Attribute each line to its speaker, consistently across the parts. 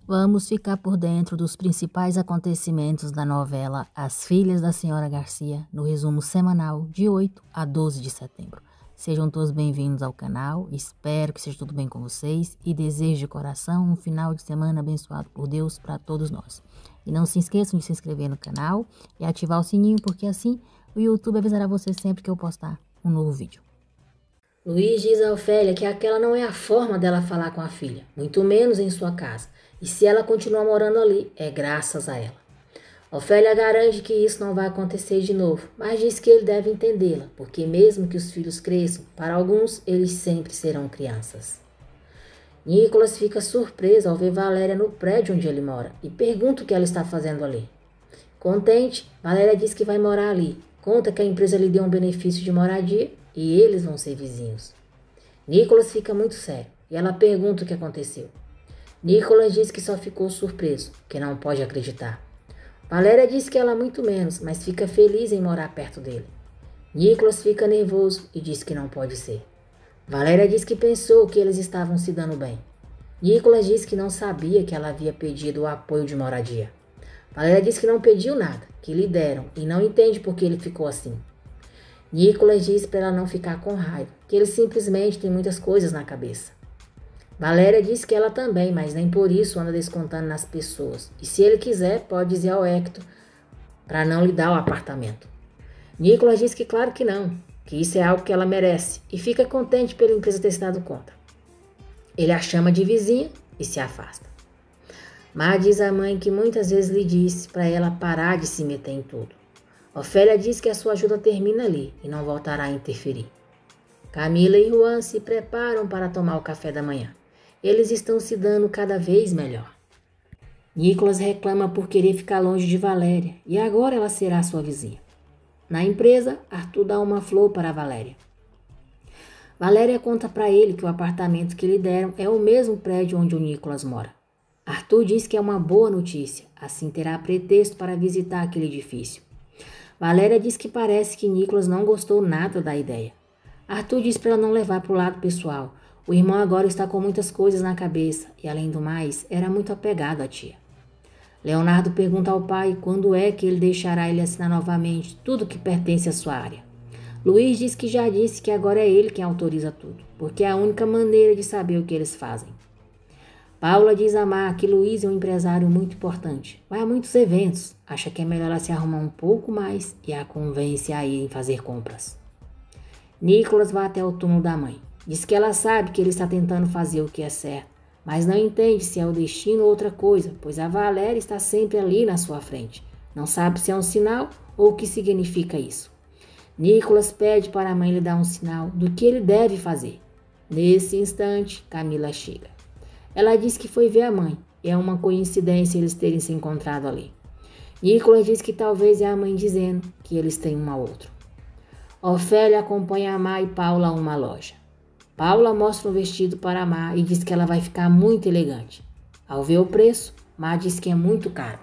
Speaker 1: Vamos ficar por dentro dos principais acontecimentos da novela As Filhas da Senhora Garcia, no resumo semanal de 8 a 12 de setembro. Sejam todos bem-vindos ao canal, espero que seja tudo bem com vocês e desejo de coração um final de semana abençoado por Deus para todos nós. E não se esqueçam de se inscrever no canal e ativar o sininho, porque assim o YouTube avisará você sempre que eu postar um novo vídeo.
Speaker 2: Luiz diz a Ofélia que aquela não é a forma dela falar com a filha, muito menos em sua casa. E se ela continuar morando ali, é graças a ela. Ofélia garante que isso não vai acontecer de novo, mas diz que ele deve entendê-la, porque mesmo que os filhos cresçam, para alguns eles sempre serão crianças. Nicolas fica surpreso ao ver Valéria no prédio onde ele mora e pergunta o que ela está fazendo ali. Contente, Valéria diz que vai morar ali, conta que a empresa lhe deu um benefício de moradia e eles vão ser vizinhos. Nicolas fica muito sério e ela pergunta o que aconteceu. Nicolas diz que só ficou surpreso, que não pode acreditar. Valéria diz que ela muito menos, mas fica feliz em morar perto dele. Nicolas fica nervoso e diz que não pode ser. Valéria diz que pensou que eles estavam se dando bem. Nicolas diz que não sabia que ela havia pedido o apoio de moradia. Valéria diz que não pediu nada, que lhe deram e não entende por que ele ficou assim. Nicolas diz para ela não ficar com raiva, que ele simplesmente tem muitas coisas na cabeça. Valéria diz que ela também, mas nem por isso anda descontando nas pessoas. E se ele quiser, pode dizer ao Hector para não lhe dar o apartamento. Nicolas diz que claro que não, que isso é algo que ela merece e fica contente pela empresa ter se dado conta. Ele a chama de vizinha e se afasta. Má diz à mãe que muitas vezes lhe disse para ela parar de se meter em tudo. Ofélia diz que a sua ajuda termina ali e não voltará a interferir. Camila e Juan se preparam para tomar o café da manhã. Eles estão se dando cada vez melhor. Nicolas reclama por querer ficar longe de Valéria e agora ela será sua vizinha. Na empresa, Arthur dá uma flor para Valéria. Valéria conta para ele que o apartamento que lhe deram é o mesmo prédio onde o Nicolas mora. Arthur diz que é uma boa notícia, assim terá pretexto para visitar aquele edifício. Valéria diz que parece que Nicolas não gostou nada da ideia. Arthur diz para ela não levar para o lado pessoal. O irmão agora está com muitas coisas na cabeça e, além do mais, era muito apegado à tia. Leonardo pergunta ao pai quando é que ele deixará ele assinar novamente tudo que pertence à sua área. Luiz diz que já disse que agora é ele quem autoriza tudo, porque é a única maneira de saber o que eles fazem. Paula diz a Mar que Luiz é um empresário muito importante. Vai a muitos eventos, acha que é melhor ela se arrumar um pouco mais e a convence a ir fazer compras. Nicolas vai até o túmulo da mãe. Diz que ela sabe que ele está tentando fazer o que é certo, mas não entende se é o destino ou outra coisa, pois a Valéria está sempre ali na sua frente. Não sabe se é um sinal ou o que significa isso. Nicolas pede para a mãe lhe dar um sinal do que ele deve fazer. Nesse instante, Camila chega. Ela diz que foi ver a mãe. É uma coincidência eles terem se encontrado ali. Nicolas diz que talvez é a mãe dizendo que eles têm um ao outro. Ofélia acompanha a Má e Paula a uma loja. Paula mostra um vestido para a Má e diz que ela vai ficar muito elegante. Ao ver o preço, Má diz que é muito caro.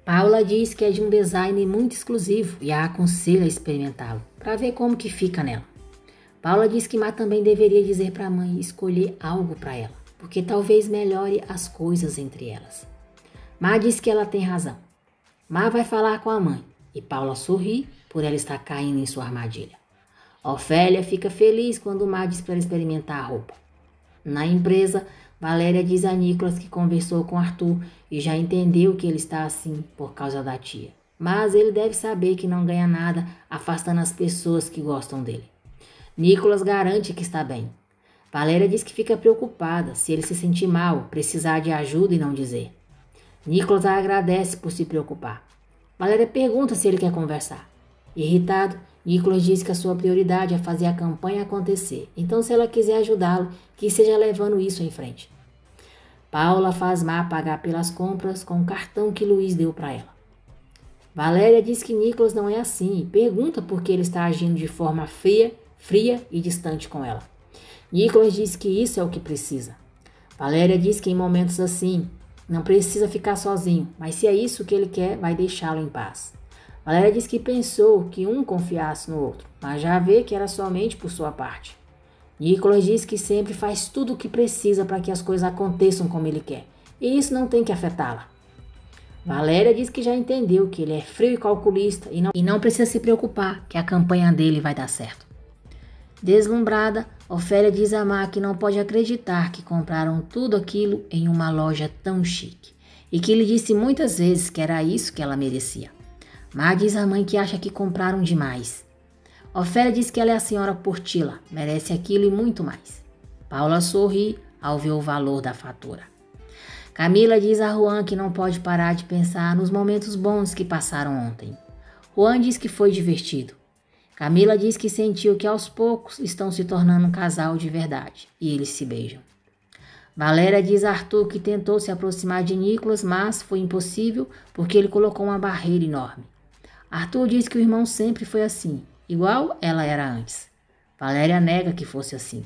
Speaker 2: Paula diz que é de um design muito exclusivo e a aconselha a experimentá-lo, para ver como que fica nela. Paula diz que Má também deveria dizer para a mãe escolher algo para ela, porque talvez melhore as coisas entre elas. Má diz que ela tem razão. Má vai falar com a mãe e Paula sorri por ela estar caindo em sua armadilha. Ofélia fica feliz quando Má diz para ela experimentar a roupa. Na empresa, Valéria diz a Nicolas que conversou com Arthur e já entendeu que ele está assim por causa da tia. Mas ele deve saber que não ganha nada afastando as pessoas que gostam dele. Nicolas garante que está bem. Valéria diz que fica preocupada se ele se sentir mal, precisar de ajuda e não dizer. Nicolas a agradece por se preocupar. Valéria pergunta se ele quer conversar. Irritado, Nicolas diz que a sua prioridade é fazer a campanha acontecer, então se ela quiser ajudá-lo, que seja levando isso em frente. Paula faz Má pagar pelas compras com o cartão que Luiz deu para ela. Valéria diz que Nicolas não é assim e pergunta por que ele está agindo de forma fria e distante com ela. Nicolas diz que isso é o que precisa. Valéria diz que em momentos assim, não precisa ficar sozinho, mas se é isso que ele quer, vai deixá-lo em paz. Valéria diz que pensou que um confiasse no outro, mas já vê que era somente por sua parte. Nicolas diz que sempre faz tudo o que precisa para que as coisas aconteçam como ele quer e isso não tem que afetá-la. Valéria diz que já entendeu que ele é frio e calculista e não precisa se preocupar que a campanha dele vai dar certo. Deslumbrada, Ofélia diz a Má que não pode acreditar que compraram tudo aquilo em uma loja tão chique e que lhe disse muitas vezes que era isso que ela merecia. Má diz à mãe que acha que compraram demais. Ofélia diz que ela é a senhora Portila, merece aquilo e muito mais. Paula sorri ao ver o valor da fatura. Camila diz a Juan que não pode parar de pensar nos momentos bons que passaram ontem. Juan diz que foi divertido. Camila diz que sentiu que aos poucos estão se tornando um casal de verdade e eles se beijam. Valéria diz a Arthur que tentou se aproximar de Nicolas, mas foi impossível porque ele colocou uma barreira enorme. Arthur diz que o irmão sempre foi assim, igual ela era antes. Valéria nega que fosse assim.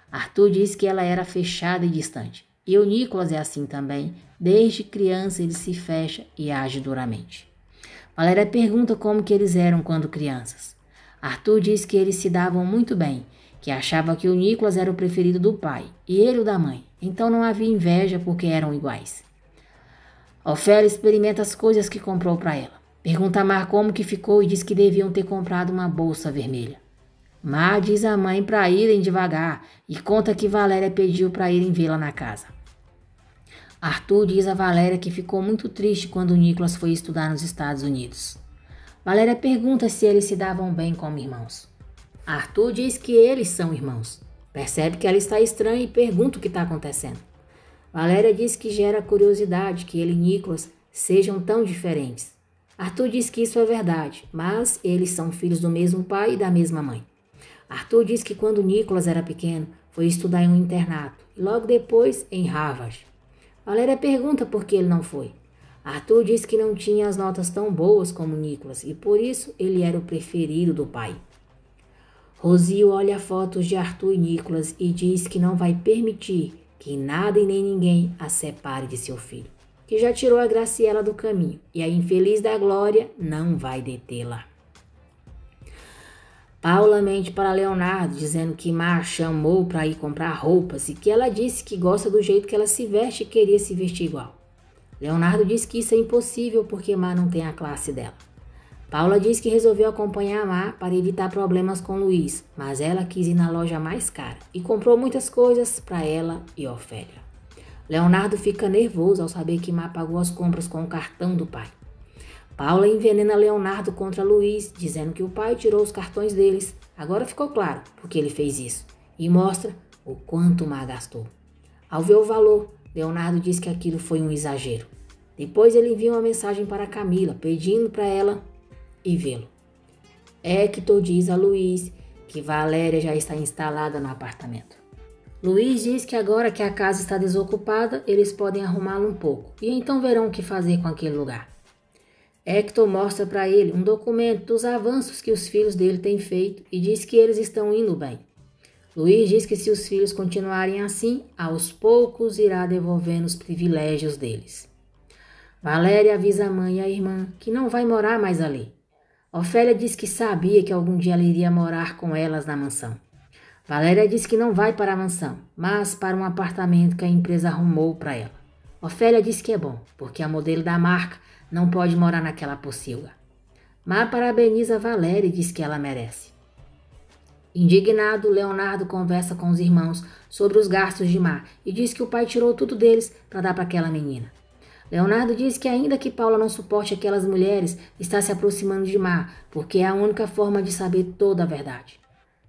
Speaker 2: Arthur diz que ela era fechada e distante. E o Nicolas é assim também. Desde criança ele se fecha e age duramente. Valéria pergunta como que eles eram quando crianças. Arthur diz que eles se davam muito bem, que achava que o Nicolas era o preferido do pai e ele o da mãe. Então não havia inveja porque eram iguais. Ofélia experimenta as coisas que comprou para ela. Pergunta a Mar como que ficou e diz que deviam ter comprado uma bolsa vermelha. Mar diz à mãe para irem devagar e conta que Valéria pediu para irem vê-la na casa. Arthur diz a Valéria que ficou muito triste quando Nicolas foi estudar nos Estados Unidos. Valéria pergunta se eles se davam bem como irmãos. Arthur diz que eles são irmãos. Percebe que ela está estranha e pergunta o que está acontecendo. Valéria diz que gera curiosidade que ele e Nicolas sejam tão diferentes. Arthur diz que isso é verdade, mas eles são filhos do mesmo pai e da mesma mãe. Arthur diz que quando Nicolas era pequeno, foi estudar em um internato e logo depois em Harvard. Valéria pergunta por que ele não foi. Arthur diz que não tinha as notas tão boas como Nicolas e por isso ele era o preferido do pai. Rosil olha fotos de Arthur e Nicolas e diz que não vai permitir que nada e nem ninguém a separe de seu filho, que já tirou a Graciela do caminho e a infeliz da Glória não vai detê-la. Paula mente para Leonardo, dizendo que Mar chamou para ir comprar roupas e que ela disse que gosta do jeito que ela se veste e queria se vestir igual. Leonardo diz que isso é impossível porque Mar não tem a classe dela. Paula diz que resolveu acompanhar Mar para evitar problemas com Luiz, mas ela quis ir na loja mais cara e comprou muitas coisas para ela e Ofélia. Leonardo fica nervoso ao saber que Mar pagou as compras com o cartão do pai. Paula envenena Leonardo contra Luiz, dizendo que o pai tirou os cartões deles. Agora ficou claro porque ele fez isso. E mostra o quanto Mar gastou. Ao ver o valor, Leonardo diz que aquilo foi um exagero. Depois ele envia uma mensagem para Camila, pedindo para ela ir vê-lo. Hector diz a Luiz que Valéria já está instalada no apartamento. Luiz diz que agora que a casa está desocupada, eles podem arrumá-la um pouco. E então verão o que fazer com aquele lugar. Hector mostra para ele um documento dos avanços que os filhos dele têm feito e diz que eles estão indo bem. Luiz diz que se os filhos continuarem assim, aos poucos irá devolvendo os privilégios deles. Valéria avisa a mãe e a irmã que não vai morar mais ali. Ofélia diz que sabia que algum dia ela iria morar com elas na mansão. Valéria diz que não vai para a mansão, mas para um apartamento que a empresa arrumou para ela. Ofélia diz que é bom, porque a modelo da marca não pode morar naquela pocilga. Mar parabeniza Valéria e diz que ela merece. Indignado, Leonardo conversa com os irmãos sobre os gastos de Mar e diz que o pai tirou tudo deles para dar para aquela menina. Leonardo diz que ainda que Paula não suporte aquelas mulheres, está se aproximando de Mar, porque é a única forma de saber toda a verdade.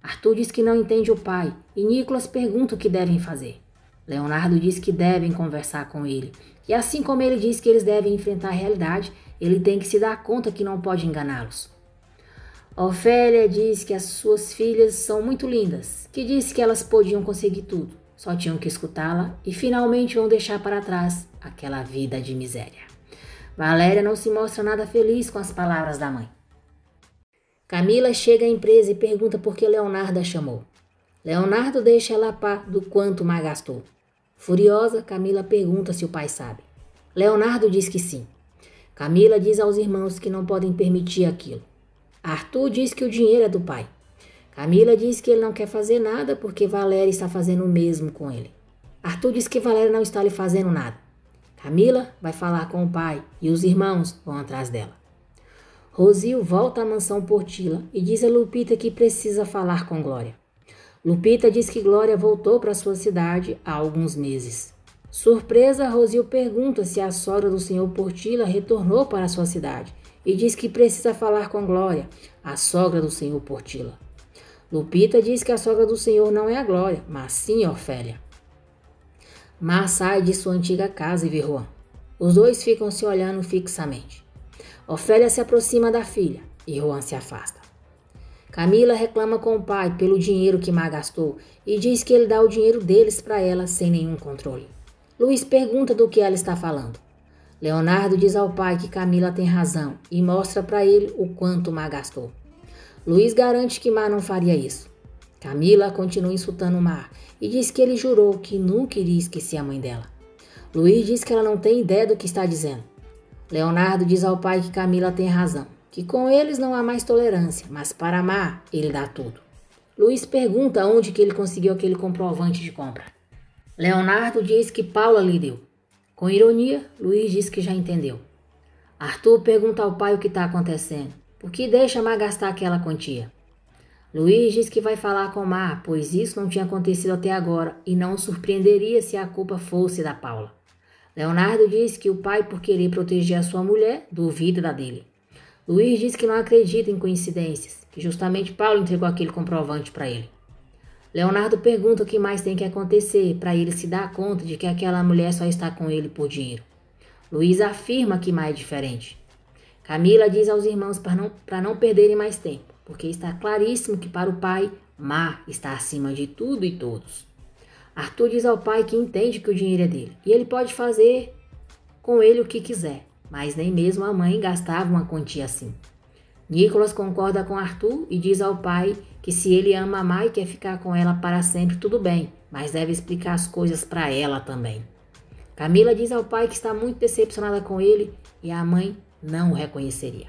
Speaker 2: Arthur diz que não entende o pai e Nicolas pergunta o que devem fazer. Leonardo diz que devem conversar com ele. E assim como ele diz que eles devem enfrentar a realidade, ele tem que se dar conta que não pode enganá-los. Ofélia diz que as suas filhas são muito lindas, que disse que elas podiam conseguir tudo, só tinham que escutá-la e finalmente vão deixar para trás aquela vida de miséria. Valéria não se mostra nada feliz com as palavras da mãe. Camila chega à empresa e pergunta por que Leonardo a chamou. Leonardo deixa ela a par do quanto Mar gastou. Furiosa, Camila pergunta se o pai sabe. Leonardo diz que sim. Camila diz aos irmãos que não podem permitir aquilo. Arthur diz que o dinheiro é do pai. Camila diz que ele não quer fazer nada porque Valéria está fazendo o mesmo com ele. Arthur diz que Valéria não está lhe fazendo nada. Camila vai falar com o pai e os irmãos vão atrás dela. Rosil volta à mansão Portila e diz a Lupita que precisa falar com Glória. Lupita diz que Glória voltou para sua cidade há alguns meses. Surpresa, Rosil pergunta se a sogra do senhor Portila retornou para sua cidade e diz que precisa falar com Glória, a sogra do senhor Portila. Lupita diz que a sogra do senhor não é a Glória, mas sim Ofélia. Má sai de sua antiga casa e vê Juan. Os dois ficam se olhando fixamente. Ofélia se aproxima da filha e Juan se afasta. Camila reclama com o pai pelo dinheiro que Má gastou e diz que ele dá o dinheiro deles para ela sem nenhum controle. Luiz pergunta do que ela está falando. Leonardo diz ao pai que Camila tem razão e mostra para ele o quanto Má gastou. Luiz garante que Má não faria isso. Camila continua insultando Má e diz que ele jurou que nunca iria esquecer a mãe dela. Luiz diz que ela não tem ideia do que está dizendo. Leonardo diz ao pai que Camila tem razão, que com eles não há mais tolerância, mas para Má ele dá tudo. Luiz pergunta onde que ele conseguiu aquele comprovante de compra. Leonardo diz que Paula lhe deu. Com ironia, Luiz diz que já entendeu. Arthur pergunta ao pai o que está acontecendo, por que deixa Má gastar aquela quantia. Luiz diz que vai falar com Má, pois isso não tinha acontecido até agora e não o surpreenderia se a culpa fosse da Paula. Leonardo diz que o pai, por querer proteger a sua mulher, duvida da dele. Luiz diz que não acredita em coincidências, que justamente Paula entregou aquele comprovante para ele. Leonardo pergunta o que mais tem que acontecer para ele se dar conta de que aquela mulher só está com ele por dinheiro. Luiz afirma que Má é diferente. Camila diz aos irmãos para não perderem mais tempo, porque está claríssimo que para o pai, Má está acima de tudo e todos. Arthur diz ao pai que entende que o dinheiro é dele e ele pode fazer com ele o que quiser, mas nem mesmo a mãe gastava uma quantia assim. Nicolas concorda com Arthur e diz ao pai que se ele ama a Má e quer ficar com ela para sempre, tudo bem, mas deve explicar as coisas para ela também. Camila diz ao pai que está muito decepcionada com ele e a mãe não o reconheceria.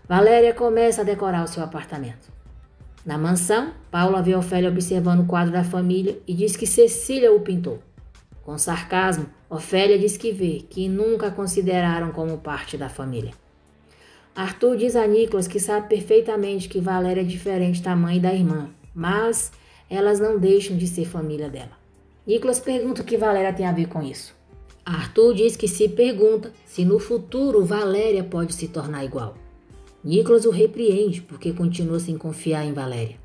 Speaker 2: Valéria começa a decorar o seu apartamento. Na mansão, Paula vê Ofélia observando o quadro da família e diz que Cecília o pintou. Com sarcasmo, Ofélia diz que vê que nunca a consideraram como parte da família. Arthur diz a Nicolas que sabe perfeitamente que Valéria é diferente da mãe e da irmã, mas elas não deixam de ser família dela. Nicolas pergunta o que Valéria tem a ver com isso. Arthur diz que se pergunta se no futuro Valéria pode se tornar igual. Nicolas o repreende porque continua sem confiar em Valéria.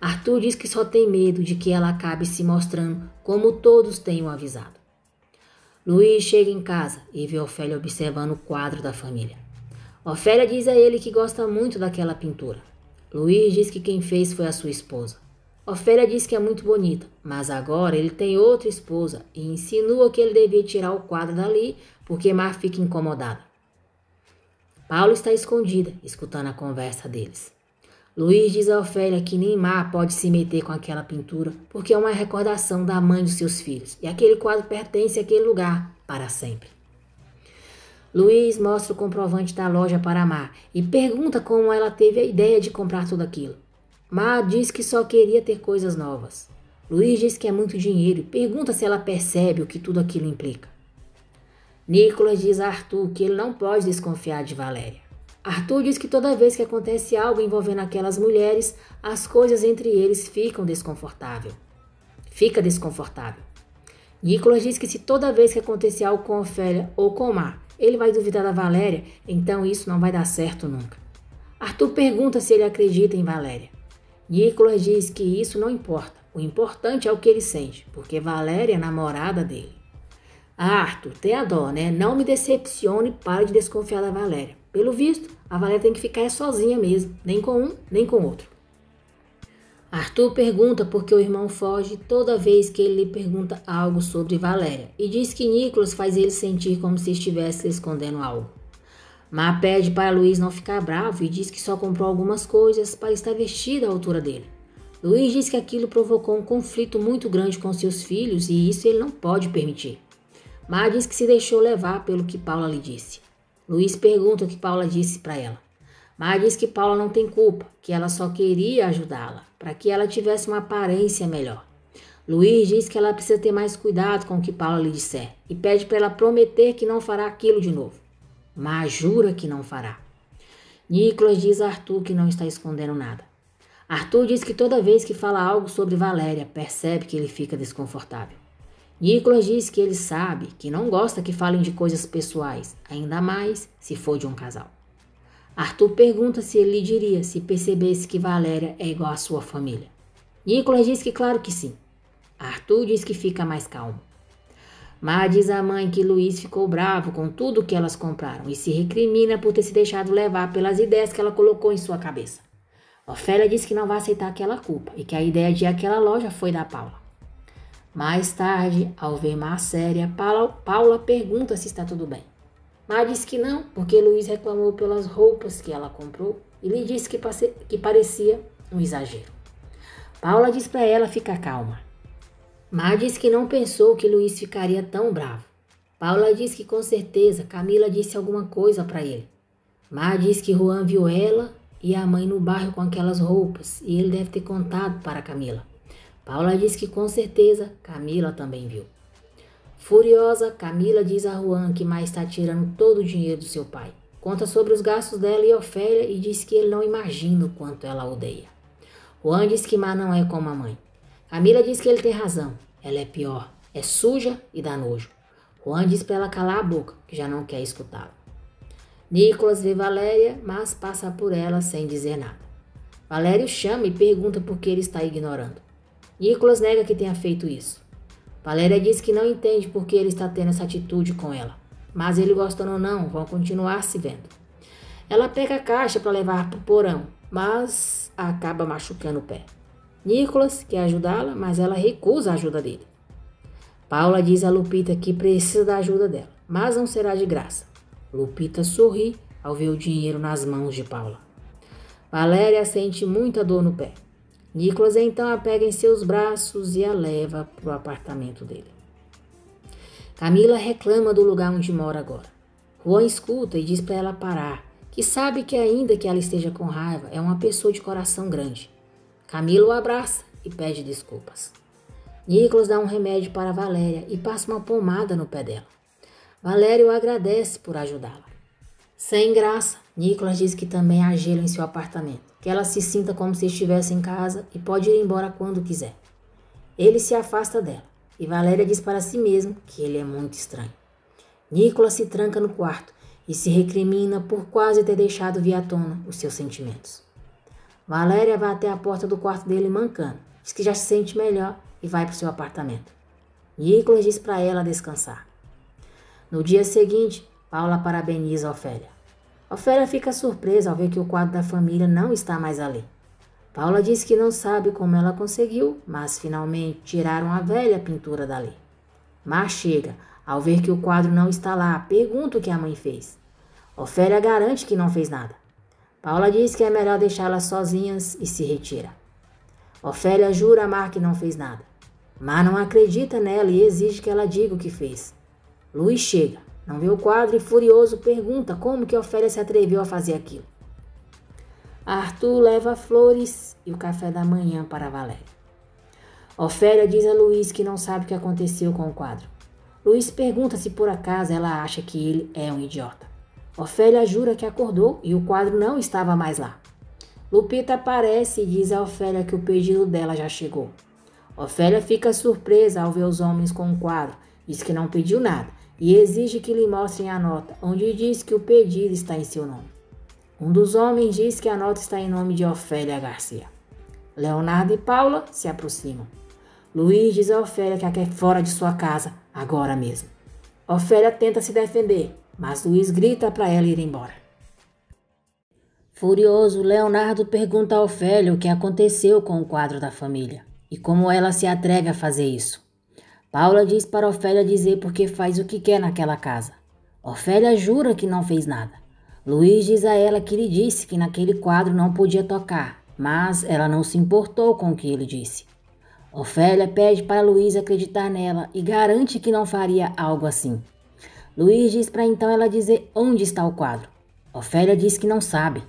Speaker 2: Arthur diz que só tem medo de que ela acabe se mostrando como todos tenham avisado. Luiz chega em casa e vê Ofélia observando o quadro da família. Ofélia diz a ele que gosta muito daquela pintura. Luiz diz que quem fez foi a sua esposa. Ofélia diz que é muito bonita, mas agora ele tem outra esposa e insinua que ele devia tirar o quadro dali porque Má fica incomodada. Paula está escondida, escutando a conversa deles. Luiz diz a Ofélia que nem Má pode se meter com aquela pintura porque é uma recordação da mãe dos seus filhos e aquele quadro pertence àquele lugar para sempre. Luiz mostra o comprovante da loja para Má e pergunta como ela teve a ideia de comprar tudo aquilo. Má diz que só queria ter coisas novas. Luiz diz que é muito dinheiro e pergunta se ela percebe o que tudo aquilo implica. Nicolas diz a Arthur que ele não pode desconfiar de Valéria. Arthur diz que toda vez que acontece algo envolvendo aquelas mulheres, as coisas entre eles ficam desconfortáveis. Nicolas diz que se toda vez que acontecer algo com Ofélia ou com Má, ele vai duvidar da Valéria, então isso não vai dar certo nunca. Arthur pergunta se ele acredita em Valéria. Nicolas diz que isso não importa, o importante é o que ele sente, porque Valéria é namorada dele. Arthur, tenha dó, né? Não me decepcione e pare de desconfiar da Valéria. Pelo visto, a Valéria tem que ficar sozinha mesmo, nem com um, nem com outro. Arthur pergunta por que o irmão foge toda vez que ele lhe pergunta algo sobre Valéria e diz que Nicolas faz ele sentir como se estivesse escondendo algo. Má pede para Luiz não ficar bravo e diz que só comprou algumas coisas para estar vestida à altura dele. Luiz diz que aquilo provocou um conflito muito grande com seus filhos e isso ele não pode permitir. Má diz que se deixou levar pelo que Paula lhe disse. Luiz pergunta o que Paula disse para ela. Má diz que Paula não tem culpa, que ela só queria ajudá-la, para que ela tivesse uma aparência melhor. Luiz diz que ela precisa ter mais cuidado com o que Paula lhe disser e pede para ela prometer que não fará aquilo de novo. Mas jura que não fará. Nicolas diz a Arthur que não está escondendo nada. Arthur diz que toda vez que fala algo sobre Valéria, percebe que ele fica desconfortável. Nicolas diz que ele sabe que não gosta que falem de coisas pessoais, ainda mais se for de um casal. Arthur pergunta se ele lhe diria se percebesse que Valéria é igual à sua família. Nicolas diz que claro que sim. Arthur diz que fica mais calmo. Má diz à mãe que Luiz ficou bravo com tudo que elas compraram e se recrimina por ter se deixado levar pelas ideias que ela colocou em sua cabeça. Ofélia diz que não vai aceitar aquela culpa e que a ideia de ir àquela loja foi da Paula. Mais tarde, ao ver Má séria, Paula pergunta se está tudo bem. Má diz que não, porque Luiz reclamou pelas roupas que ela comprou e lhe disse que parecia um exagero. Paula diz para ela ficar calma. Má diz que não pensou que Luiz ficaria tão bravo. Paula diz que com certeza Camila disse alguma coisa para ele. Má diz que Juan viu ela e a mãe no bairro com aquelas roupas e ele deve ter contado para Camila. Paula diz que com certeza Camila também viu. Furiosa, Camila diz a Juan que Má está tirando todo o dinheiro do seu pai. Conta sobre os gastos dela e Ofélia e diz que ele não imagina o quanto ela odeia. Juan diz que Má não é como a mãe. Camila diz que ele tem razão. Ela é pior, é suja e dá nojo. Juan diz para ela calar a boca, que já não quer escutá-lo. Nicolas vê Valéria, mas passa por ela sem dizer nada. Valéria o chama e pergunta por que ele está ignorando. Nicolas nega que tenha feito isso. Valéria diz que não entende por que ele está tendo essa atitude com ela, mas ele gostando ou não, vão continuar se vendo. Ela pega a caixa para levar para o porão, mas acaba machucando o pé. Nicolas quer ajudá-la, mas ela recusa a ajuda dele. Paula diz a Lupita que precisa da ajuda dela, mas não será de graça. Lupita sorri ao ver o dinheiro nas mãos de Paula. Valéria sente muita dor no pé. Nicolas então a pega em seus braços e a leva para o apartamento dele. Camila reclama do lugar onde mora agora. Juan escuta e diz para ela parar, que sabe que ainda que ela esteja com raiva, é uma pessoa de coração grande. Camila o abraça e pede desculpas. Nicolas dá um remédio para Valéria e passa uma pomada no pé dela. Valéria o agradece por ajudá-la. Sem graça, Nicolas diz que também há gelo em seu apartamento, que ela se sinta como se estivesse em casa e pode ir embora quando quiser. Ele se afasta dela e Valéria diz para si mesmo que ele é muito estranho. Nicolas se tranca no quarto e se recrimina por quase ter deixado vir à tona os seus sentimentos. Valéria vai até a porta do quarto dele mancando, diz que já se sente melhor e vai para o seu apartamento. Nicolas diz para ela descansar. No dia seguinte, Paula parabeniza Ofélia. Ofélia fica surpresa ao ver que o quadro da família não está mais ali. Paula diz que não sabe como ela conseguiu, mas finalmente tiraram a velha pintura dali. Má chega, ao ver que o quadro não está lá, pergunta o que a mãe fez. Ofélia garante que não fez nada. Paula diz que é melhor deixá-las sozinhas e se retira. Ofélia jura a Má que não fez nada. Má não acredita nela e exige que ela diga o que fez. Luiz chega, não vê o quadro e furioso pergunta como que Ofélia se atreveu a fazer aquilo. Arthur leva flores e o café da manhã para Valéria. Ofélia diz a Luiz que não sabe o que aconteceu com o quadro. Luiz pergunta se por acaso ela acha que ele é um idiota. Ofélia jura que acordou e o quadro não estava mais lá. Lupita aparece e diz a Ofélia que o pedido dela já chegou. Ofélia fica surpresa ao ver os homens com o quadro, diz que não pediu nada e exige que lhe mostrem a nota, onde diz que o pedido está em seu nome. Um dos homens diz que a nota está em nome de Ofélia Garcia. Leonardo e Paula se aproximam. Luiz diz a Ofélia que a quer fora de sua casa, agora mesmo. Ofélia tenta se defender, mas Luiz grita para ela ir embora. Furioso, Leonardo pergunta a Ofélia o que aconteceu com o quadro da família e como ela se atreve a fazer isso. Paula diz para Ofélia dizer porque faz o que quer naquela casa. Ofélia jura que não fez nada. Luiz diz a ela que lhe disse que naquele quadro não podia tocar, mas ela não se importou com o que ele disse. Ofélia pede para Luiz acreditar nela e garante que não faria algo assim. Luiz diz para então ela dizer onde está o quadro. Ofélia diz que não sabe.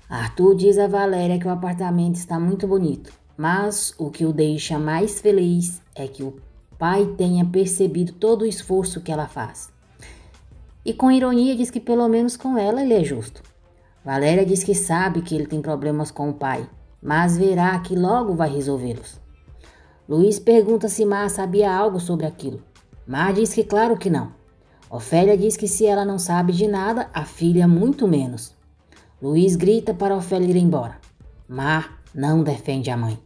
Speaker 2: Arthur diz a Valéria que o apartamento está muito bonito Mas o que o deixa mais feliz é que o pai tenha percebido todo o esforço que ela faz. E com ironia diz que pelo menos com ela ele é justo. Valéria diz que sabe que ele tem problemas com o pai, mas verá que logo vai resolvê-los. Luiz pergunta se Mar sabia algo sobre aquilo. Mar diz que claro que não. Ofélia diz que se ela não sabe de nada, a filha muito menos. Luiz grita para Ofélia ir embora. Mar não defende a mãe.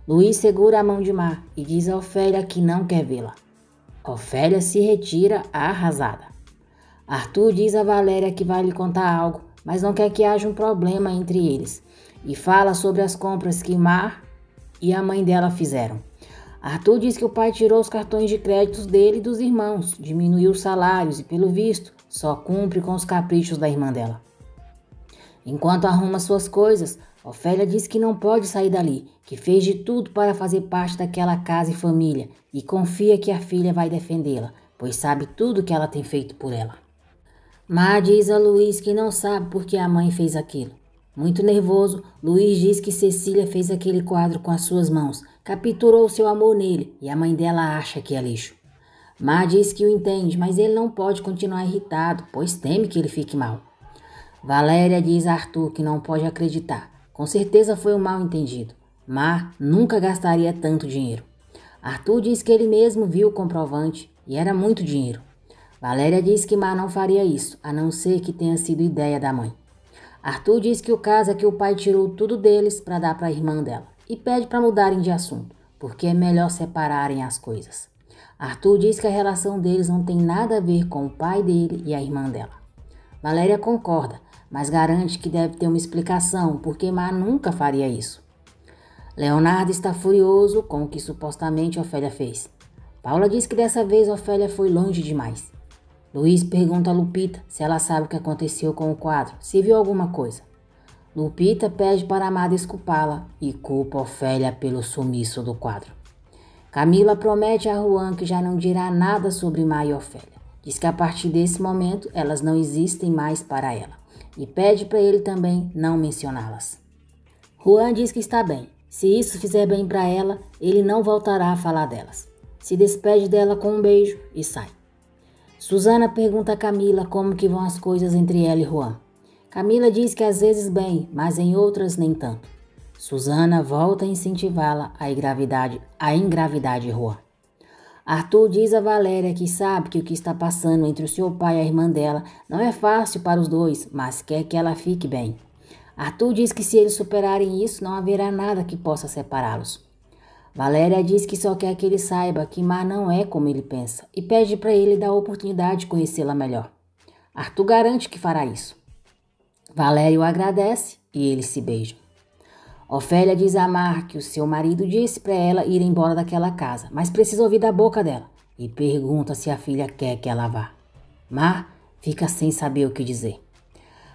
Speaker 2: Luiz segura a mão de Mar e diz a Ofélia que não quer vê-la. Ofélia se retira arrasada. Arthur diz a Valéria que vai lhe contar algo, mas não quer que haja um problema entre eles, e fala sobre as compras que Mar e a mãe dela fizeram. Arthur diz que o pai tirou os cartões de créditos dele e dos irmãos, diminuiu os salários e, pelo visto, só cumpre com os caprichos da irmã dela. Enquanto arruma suas coisas, Ofélia diz que não pode sair dali, que fez de tudo para fazer parte daquela casa e família e confia que a filha vai defendê-la, pois sabe tudo que ela tem feito por ela. Mar diz a Luiz que não sabe por que a mãe fez aquilo. Muito nervoso, Luiz diz que Cecília fez aquele quadro com as suas mãos, capturou seu amor nele e a mãe dela acha que é lixo. Mar diz que o entende, mas ele não pode continuar irritado, pois teme que ele fique mal. Valéria diz a Arthur que não pode acreditar. Com certeza foi um mal-entendido. Mar nunca gastaria tanto dinheiro. Arthur diz que ele mesmo viu o comprovante e era muito dinheiro. Valéria diz que Mar não faria isso, a não ser que tenha sido ideia da mãe. Arthur diz que o caso é que o pai tirou tudo deles para dar para a irmã dela e pede para mudarem de assunto, porque é melhor separarem as coisas. Arthur diz que a relação deles não tem nada a ver com o pai dele e a irmã dela. Valéria concorda, mas garante que deve ter uma explicação, porque Mar nunca faria isso. Leonardo está furioso com o que supostamente Ofélia fez. Paula diz que dessa vez Ofélia foi longe demais. Luiz pergunta a Lupita se ela sabe o que aconteceu com o quadro, se viu alguma coisa. Lupita pede para Mar desculpá-la e culpa Ofélia pelo sumiço do quadro. Camila promete a Juan que já não dirá nada sobre Mar e Ofélia. Diz que a partir desse momento elas não existem mais para ela e pede para ele também não mencioná-las. Juan diz que está bem. Se isso fizer bem para ela, ele não voltará a falar delas. Se despede dela com um beijo e sai. Susana pergunta a Camila como que vão as coisas entre ela e Juan. Camila diz que às vezes bem, mas em outras nem tanto. Susana volta a incentivá-la a engravidar de Juan. Arthur diz a Valéria que sabe que o que está passando entre o seu pai e a irmã dela não é fácil para os dois, mas quer que ela fique bem. Arthur diz que se eles superarem isso, não haverá nada que possa separá-los. Valéria diz que só quer que ele saiba que Mar não é como ele pensa e pede para ele dar a oportunidade de conhecê-la melhor. Arthur garante que fará isso. Valéria o agradece e eles se beijam. Ofélia diz a Mar que o seu marido disse para ela ir embora daquela casa, mas precisa ouvir da boca dela e pergunta se a filha quer que ela vá. Mar fica sem saber o que dizer.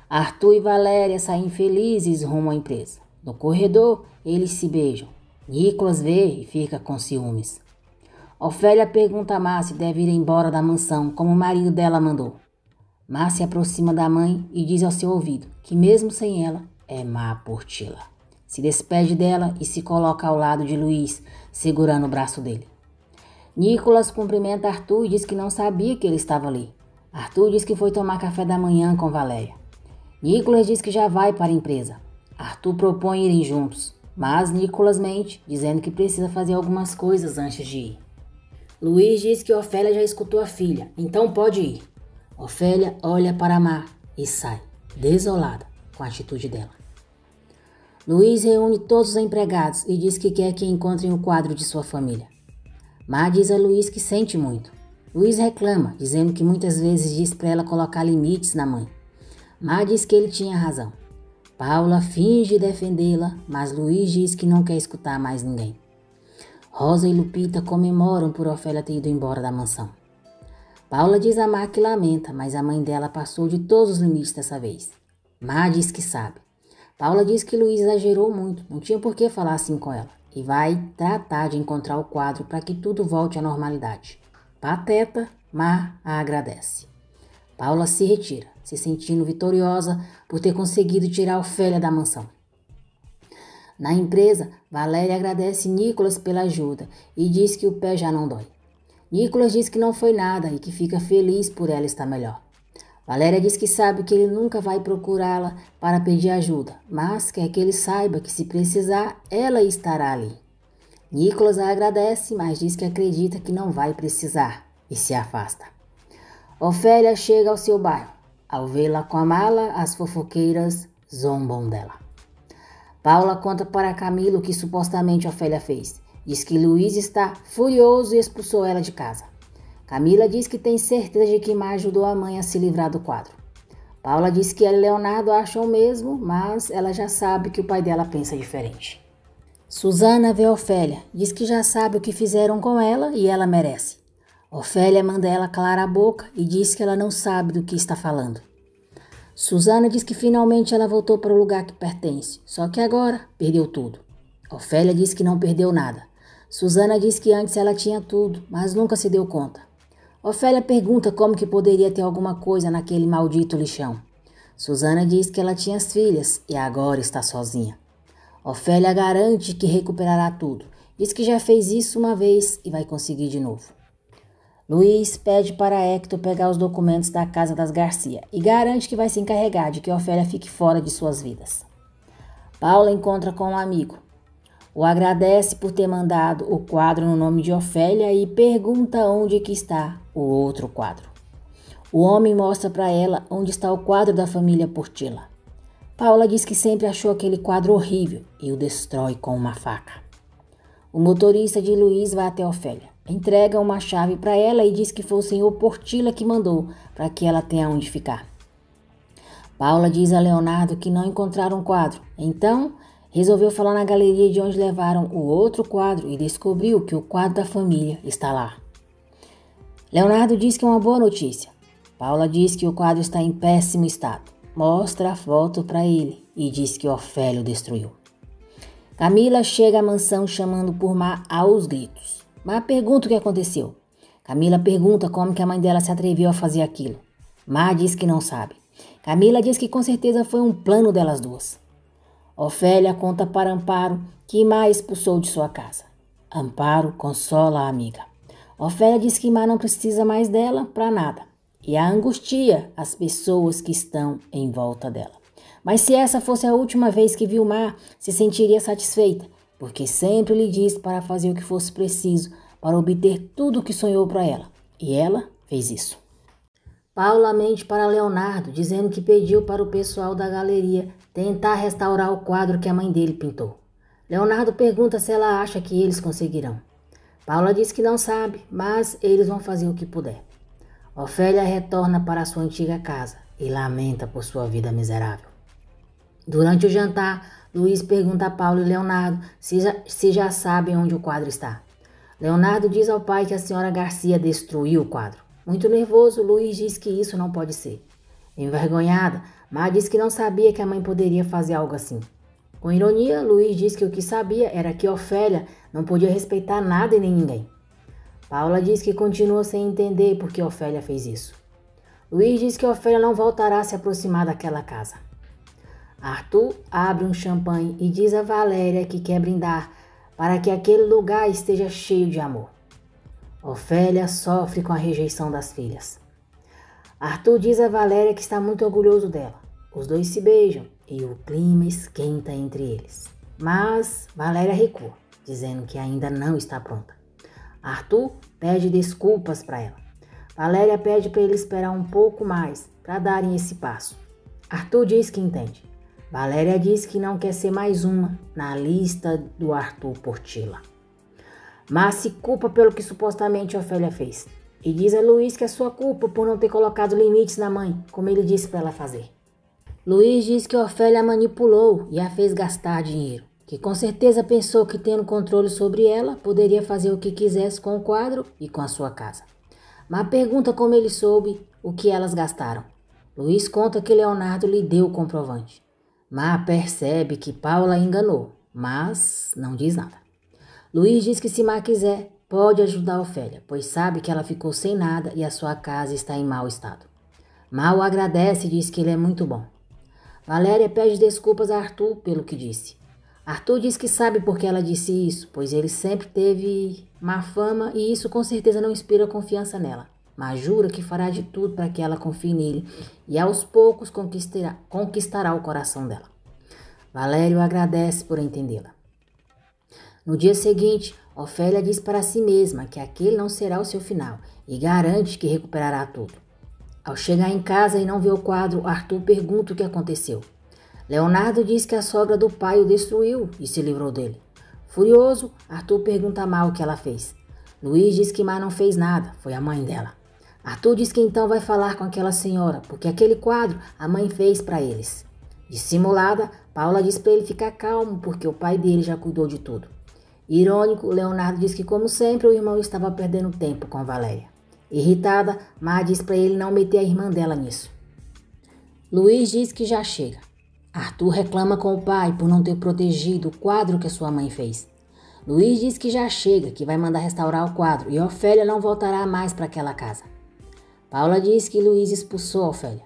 Speaker 2: Arthur e Valéria saem felizes rumo à empresa. No corredor, eles se beijam. Nicolas vê e fica com ciúmes. Ofélia pergunta a Mar se deve ir embora da mansão, como o marido dela mandou. Mar se aproxima da mãe e diz ao seu ouvido que mesmo sem ela, é Mar Portilla. Se despede dela e se coloca ao lado de Luiz, segurando o braço dele. Nicolas cumprimenta Arthur e diz que não sabia que ele estava ali. Arthur diz que foi tomar café da manhã com Valéria. Nicolas diz que já vai para a empresa. Arthur propõe irem juntos, mas Nicolas mente, dizendo que precisa fazer algumas coisas antes de ir. Luiz diz que Ofélia já escutou a filha, então pode ir. Ofélia olha para Mar e sai, desolada com a atitude dela. Luiz reúne todos os empregados e diz que quer que encontrem o quadro de sua família. Mar diz a Luiz que sente muito. Luiz reclama, dizendo que muitas vezes diz para ela colocar limites na mãe. Mar diz que ele tinha razão. Paula finge defendê-la, mas Luiz diz que não quer escutar mais ninguém. Rosa e Lupita comemoram por Ofélia ter ido embora da mansão. Paula diz a Mar que lamenta, mas a mãe dela passou de todos os limites dessa vez. Mar diz que sabe. Paula diz que Luiz exagerou muito, não tinha por que falar assim com ela, e vai tratar de encontrar o quadro para que tudo volte à normalidade. Pateta, Mar a agradece. Paula se retira, se sentindo vitoriosa por ter conseguido tirar Ofélia da mansão. Na empresa, Valéria agradece Nicolas pela ajuda e diz que o pé já não dói. Nicolas diz que não foi nada e que fica feliz por ela estar melhor. Valéria diz que sabe que ele nunca vai procurá-la para pedir ajuda, mas quer que ele saiba que se precisar, ela estará ali. Nicolas a agradece, mas diz que acredita que não vai precisar e se afasta. Ofélia chega ao seu bairro. Ao vê-la com a mala, as fofoqueiras zombam dela. Paula conta para Camila o que supostamente Ofélia fez. Diz que Luiz está furioso e expulsou ela de casa. Camila diz que tem certeza de que Má ajudou a mãe a se livrar do quadro. Paula diz que ela e Leonardo acham o mesmo, mas ela já sabe que o pai dela pensa diferente. Susana vê Ofélia, diz que já sabe o que fizeram com ela e ela merece. Ofélia manda ela calar a boca e diz que ela não sabe do que está falando. Susana diz que finalmente ela voltou para o lugar que pertence, só que agora perdeu tudo. Ofélia diz que não perdeu nada. Susana diz que antes ela tinha tudo, mas nunca se deu conta. Ofélia pergunta como que poderia ter alguma coisa naquele maldito lixão. Susana diz que ela tinha as filhas e agora está sozinha. Ofélia garante que recuperará tudo. Diz que já fez isso uma vez e vai conseguir de novo. Luiz pede para Hector pegar os documentos da casa das Garcia e garante que vai se encarregar de que Ofélia fique fora de suas vidas. Paula encontra com um amigo. O agradece por ter mandado o quadro no nome de Ofélia e pergunta onde que está o outro quadro. O homem mostra para ela onde está o quadro da família Portilla. Paula diz que sempre achou aquele quadro horrível e o destrói com uma faca. O motorista de Luiz vai até Ofélia, entrega uma chave para ela e diz que foi o senhor Portilla que mandou para que ela tenha onde ficar. Paula diz a Leonardo que não encontraram o quadro, então resolveu falar na galeria de onde levaram o outro quadro e descobriu que o quadro da família está lá. Leonardo diz que é uma boa notícia. Paula diz que o quadro está em péssimo estado. Mostra a foto para ele e diz que Ofélia o destruiu. Camila chega à mansão chamando por Má aos gritos. Má pergunta o que aconteceu. Camila pergunta como que a mãe dela se atreveu a fazer aquilo. Má diz que não sabe. Camila diz que com certeza foi um plano delas duas. Ofélia conta para Amparo que Má expulsou de sua casa. Amparo consola a amiga. Ofélia diz que Má não precisa mais dela para nada e a angustia as pessoas que estão em volta dela. Mas se essa fosse a última vez que viu Má, se sentiria satisfeita, porque sempre lhe disse para fazer o que fosse preciso para obter tudo o que sonhou para ela. E ela fez isso. Paula mente para Leonardo, dizendo que pediu para o pessoal da galeria tentar restaurar o quadro que a mãe dele pintou. Leonardo pergunta se ela acha que eles conseguirão. Paula diz que não sabe, mas eles vão fazer o que puder. Ofélia retorna para sua antiga casa e lamenta por sua vida miserável. Durante o jantar, Luiz pergunta a Paula e Leonardo se já sabem onde o quadro está. Leonardo diz ao pai que a senhora Garcia destruiu o quadro. Muito nervoso, Luiz diz que isso não pode ser. Envergonhada, Má diz que não sabia que a mãe poderia fazer algo assim. Com ironia, Luiz diz que o que sabia era que Ofélia não podia respeitar nada e nem ninguém. Paula diz que continua sem entender por que Ofélia fez isso. Luiz diz que Ofélia não voltará a se aproximar daquela casa. Arthur abre um champanhe e diz a Valéria que quer brindar para que aquele lugar esteja cheio de amor. Ofélia sofre com a rejeição das filhas. Arthur diz a Valéria que está muito orgulhoso dela. Os dois se beijam e o clima esquenta entre eles. Mas Valéria recua, dizendo que ainda não está pronta. Arthur pede desculpas para ela. Valéria pede para ele esperar um pouco mais para darem esse passo. Arthur diz que entende. Valéria diz que não quer ser mais uma na lista do Arthur Portilla. Mas se culpa pelo que supostamente Ofélia fez. E diz a Luiz que é sua culpa por não ter colocado limites na mãe, como ele disse para ela fazer. Luiz diz que Ofélia a manipulou e a fez gastar dinheiro. Que com certeza pensou que tendo controle sobre ela, poderia fazer o que quisesse com o quadro e com a sua casa. Mas pergunta como ele soube o que elas gastaram. Luiz conta que Leonardo lhe deu o comprovante. Má percebe que Paula enganou, mas não diz nada. Luiz diz que se Má quiser, pode ajudar Ofélia, pois sabe que ela ficou sem nada e a sua casa está em mau estado. Má o agradece e diz que ele é muito bom. Valéria pede desculpas a Arthur pelo que disse. Arthur diz que sabe por que ela disse isso, pois ele sempre teve má fama e isso com certeza não inspira confiança nela. Mas jura que fará de tudo para que ela confie nele e aos poucos conquistará o coração dela. Valério agradece por entendê-la. No dia seguinte, Ofélia diz para si mesma que aquele não será o seu final e garante que recuperará tudo. Ao chegar em casa e não ver o quadro, Arthur pergunta o que aconteceu. Leonardo diz que a sogra do pai o destruiu e se livrou dele. Furioso, Arthur pergunta a Má o que ela fez. Luiz diz que Má não fez nada, foi a mãe dela. Arthur diz que então vai falar com aquela senhora, porque aquele quadro a mãe fez para eles. Dissimulada, Paula diz para ele ficar calmo, porque o pai dele já cuidou de tudo. Irônico, Leonardo diz que, como sempre, o irmão estava perdendo tempo com Valéria. Irritada, Má diz para ele não meter a irmã dela nisso. Luiz diz que já chega. Arthur reclama com o pai por não ter protegido o quadro que a sua mãe fez. Luiz diz que já chega, que vai mandar restaurar o quadro e Ofélia não voltará mais para aquela casa. Paula diz que Luiz expulsou Ofélia.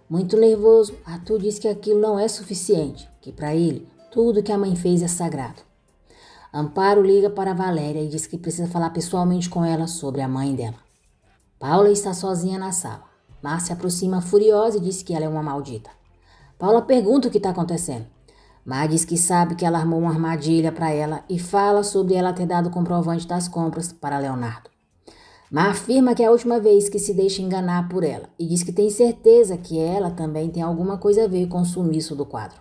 Speaker 2: Muito nervoso, Arthur diz que aquilo não é suficiente, que para ele tudo que a mãe fez é sagrado. Amparo liga para Valéria e diz que precisa falar pessoalmente com ela sobre a mãe dela. Paula está sozinha na sala. Má se aproxima furiosa e diz que ela é uma maldita. Paula pergunta o que está acontecendo. Má diz que sabe que ela armou uma armadilha para ela e fala sobre ela ter dado o comprovante das compras para Leonardo. Má afirma que é a última vez que se deixa enganar por ela e diz que tem certeza que ela também tem alguma coisa a ver com o sumiço do quadro.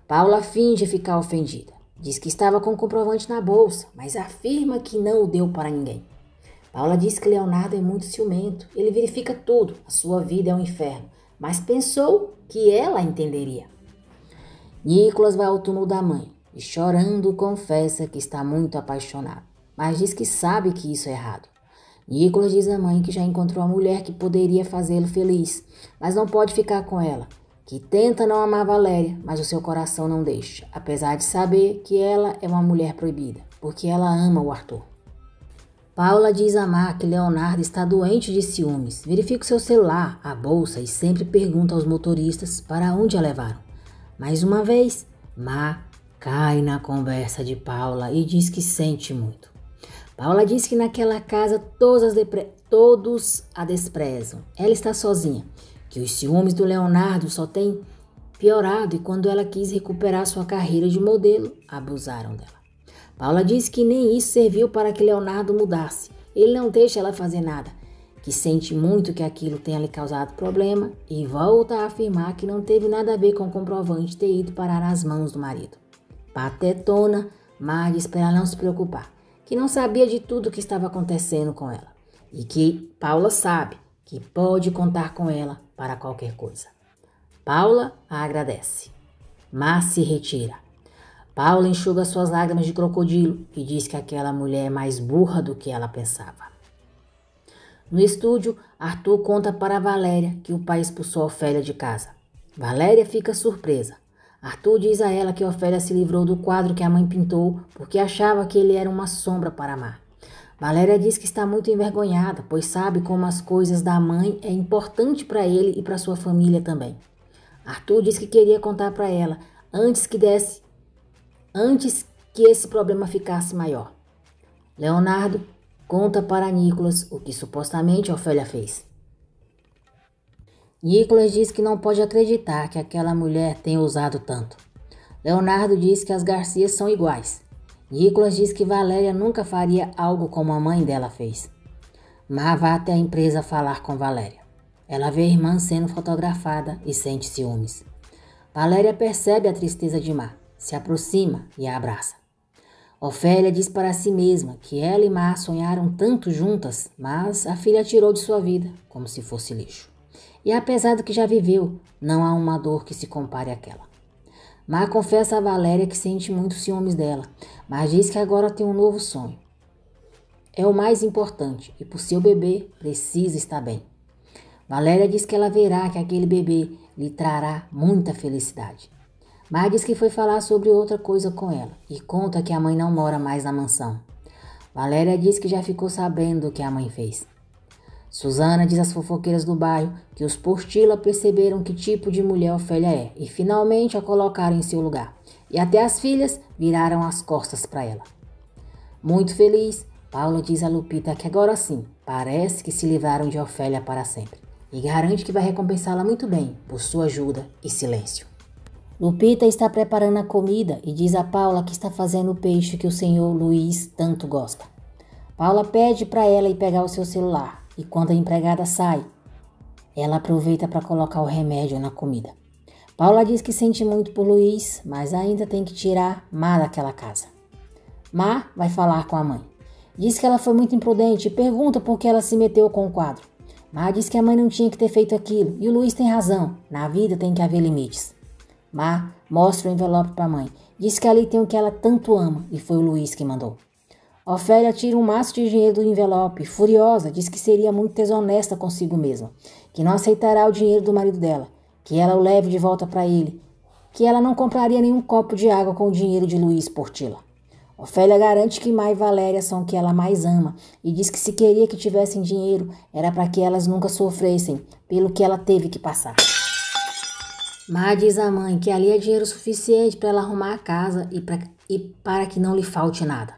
Speaker 2: Paula finge ficar ofendida. Diz que estava com o comprovante na bolsa, mas afirma que não o deu para ninguém. Paula diz que Leonardo é muito ciumento, ele verifica tudo, a sua vida é um inferno, mas pensou que ela entenderia. Nicolas vai ao túmulo da mãe e, chorando, confessa que está muito apaixonado, mas diz que sabe que isso é errado. Nicolas diz à mãe que já encontrou a mulher que poderia fazê-lo feliz, mas não pode ficar com ela, que tenta não amar Valéria, mas o seu coração não deixa, apesar de saber que ela é uma mulher proibida, porque ela ama o Arthur. Paula diz a Má que Leonardo está doente de ciúmes, verifica o seu celular, a bolsa e sempre pergunta aos motoristas para onde a levaram. Mais uma vez, Má cai na conversa de Paula e diz que sente muito. Paula diz que naquela casa todos a desprezam. Ela está sozinha, que os ciúmes do Leonardo só têm piorado e quando ela quis recuperar sua carreira de modelo, abusaram dela. Paula diz que nem isso serviu para que Leonardo mudasse. Ele não deixa ela fazer nada, que sente muito que aquilo tenha lhe causado problema e volta a afirmar que não teve nada a ver com o comprovante ter ido parar nas mãos do marido. Patetona, Má diz para ela não se preocupar, que não sabia de tudo o que estava acontecendo com ela e que Paula sabe que pode contar com ela para qualquer coisa. Paula a agradece. Má se retira. Paula enxuga suas lágrimas de crocodilo e diz que aquela mulher é mais burra do que ela pensava. No estúdio, Arthur conta para Valéria que o pai expulsou Ofélia de casa. Valéria fica surpresa. Arthur diz a ela que Ofélia se livrou do quadro que a mãe pintou porque achava que ele era uma sombra para amar. Valéria diz que está muito envergonhada, pois sabe como as coisas da mãe é importante para ele e para sua família também. Arthur diz que queria contar para ela antes que esse problema ficasse maior. Leonardo conta para Nicolas o que supostamente Ofélia fez. Nicolas diz que não pode acreditar que aquela mulher tenha usado tanto. Leonardo diz que as Garcias são iguais. Nicolas diz que Valéria nunca faria algo como a mãe dela fez. Má vai até a empresa falar com Valéria. Ela vê a irmã sendo fotografada e sente ciúmes. Valéria percebe a tristeza de Má, se aproxima e a abraça. Ofélia diz para si mesma que ela e Má sonharam tanto juntas, mas a filha tirou de sua vida como se fosse lixo. E apesar do que já viveu, não há uma dor que se compare àquela. Má confessa a Valéria que sente muito ciúmes dela, mas diz que agora tem um novo sonho. É o mais importante e por seu bebê precisa estar bem. Valéria diz que ela verá que aquele bebê lhe trará muita felicidade. Má diz que foi falar sobre outra coisa com ela e conta que a mãe não mora mais na mansão. Valéria diz que já ficou sabendo o que a mãe fez. Suzana diz às fofoqueiras do bairro que os Portilla perceberam que tipo de mulher Ofélia é e finalmente a colocaram em seu lugar. e até as filhas viraram as costas para ela. Muito feliz, Paula diz a Lupita que agora sim, parece que se livraram de Ofélia para sempre, e garante que vai recompensá-la muito bem por sua ajuda e silêncio. Lupita está preparando a comida e diz a Paula que está fazendo o peixe que o senhor Luiz tanto gosta. Paula pede para ela ir pegar o seu celular e quando a empregada sai, ela aproveita para colocar o remédio na comida. Paula diz que sente muito por Luiz, mas ainda tem que tirar Má daquela casa. Má vai falar com a mãe. Diz que ela foi muito imprudente e pergunta por que ela se meteu com o quadro. Má diz que a mãe não tinha que ter feito aquilo e o Luiz tem razão, na vida tem que haver limites. Má mostra o envelope para a mãe. Diz que ali tem o que ela tanto ama e foi o Luiz que mandou. Ofélia tira um maço de dinheiro do envelope, furiosa, diz que seria muito desonesta consigo mesma, que não aceitará o dinheiro do marido dela, que ela o leve de volta para ele, que ela não compraria nenhum copo de água com o dinheiro de Luiz Portilla. Ofélia garante que Má e Valéria são o que ela mais ama e diz que se queria que tivessem dinheiro era para que elas nunca sofressem pelo que ela teve que passar. Má diz à mãe que ali é dinheiro suficiente para ela arrumar a casa e para que não lhe falte nada.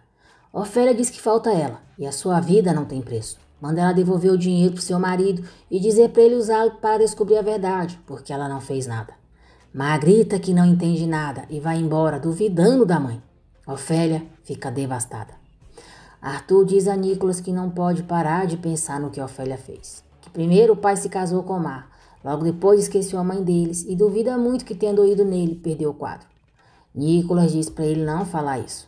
Speaker 2: Ofélia diz que falta ela e a sua vida não tem preço. Manda ela devolver o dinheiro para o seu marido e dizer para ele usá-lo para descobrir a verdade, porque ela não fez nada. Má grita que não entende nada e vai embora, duvidando da mãe. Ofélia fica devastada. Arthur diz a Nicolas que não pode parar de pensar no que Ofélia fez. Que primeiro o pai se casou com Má, logo depois esqueceu a mãe deles e duvida muito que tenha doído nele perder o quadro. Nicolas diz para ele não falar isso.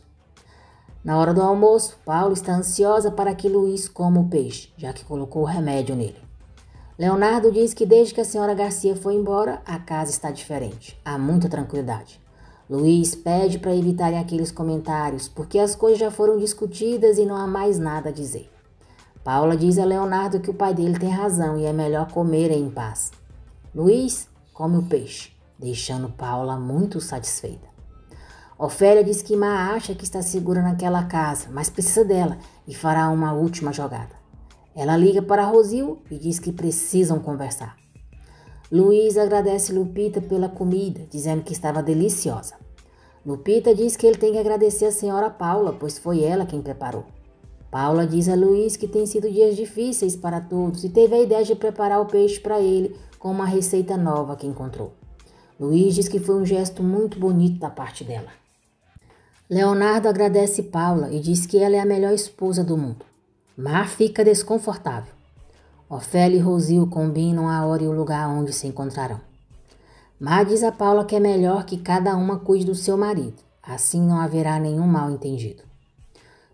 Speaker 2: Na hora do almoço, Paula está ansiosa para que Luiz coma o peixe, já que colocou o remédio nele. Leonardo diz que desde que a senhora Garcia foi embora, a casa está diferente. Há muita tranquilidade. Luiz pede para evitarem aqueles comentários, porque as coisas já foram discutidas e não há mais nada a dizer. Paula diz a Leonardo que o pai dele tem razão e é melhor comerem em paz. Luiz come o peixe, deixando Paula muito satisfeita. Ofélia diz que Má acha que está segura naquela casa, mas precisa dela e fará uma última jogada. Ela liga para Rosil e diz que precisam conversar. Luiz agradece Lupita pela comida, dizendo que estava deliciosa. Lupita diz que ele tem que agradecer a senhora Paula, pois foi ela quem preparou. Paula diz a Luiz que tem sido dias difíceis para todos e teve a ideia de preparar o peixe para ele com uma receita nova que encontrou. Luiz diz que foi um gesto muito bonito da parte dela. Leonardo agradece Paula e diz que ela é a melhor esposa do mundo. Má fica desconfortável. Ofélia e Rosil combinam a hora e o lugar onde se encontrarão. Má diz a Paula que é melhor que cada uma cuide do seu marido, assim não haverá nenhum mal-entendido.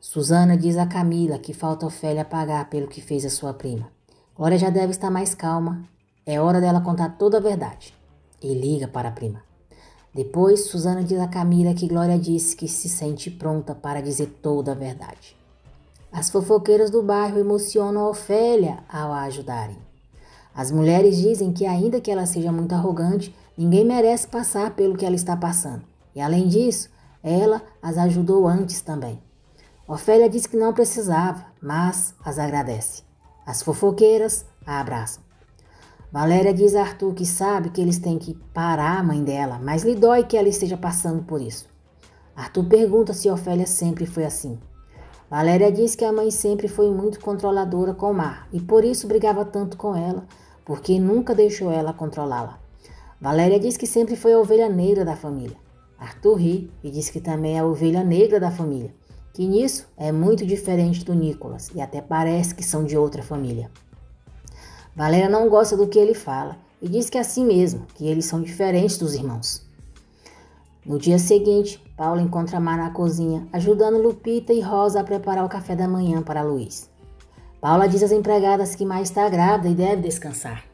Speaker 2: Susana diz a Camila que falta Ofélia pagar pelo que fez a sua prima. Glória já deve estar mais calma, é hora dela contar toda a verdade. E liga para a prima. Depois, Susana diz a Camila que Glória disse que se sente pronta para dizer toda a verdade. As fofoqueiras do bairro emocionam Ofélia ao a ajudarem. As mulheres dizem que ainda que ela seja muito arrogante, ninguém merece passar pelo que ela está passando. E além disso, ela as ajudou antes também. Ofélia diz que não precisava, mas as agradece. As fofoqueiras a abraçam. Valéria diz a Arthur que sabe que eles têm que parar a mãe dela, mas lhe dói que ela esteja passando por isso. Arthur pergunta se Ofélia sempre foi assim. Valéria diz que a mãe sempre foi muito controladora com Má e por isso brigava tanto com ela, porque nunca deixou ela controlá-la. Valéria diz que sempre foi a ovelha negra da família. Arthur ri e diz que também é a ovelha negra da família, que nisso é muito diferente do Nicolas e até parece que são de outra família. Valéria não gosta do que ele fala e diz que é assim mesmo, que eles são diferentes dos irmãos. No dia seguinte, Paula encontra Má na cozinha, ajudando Lupita e Rosa a preparar o café da manhã para Luiz. Paula diz às empregadas que Má está grávida e deve descansar.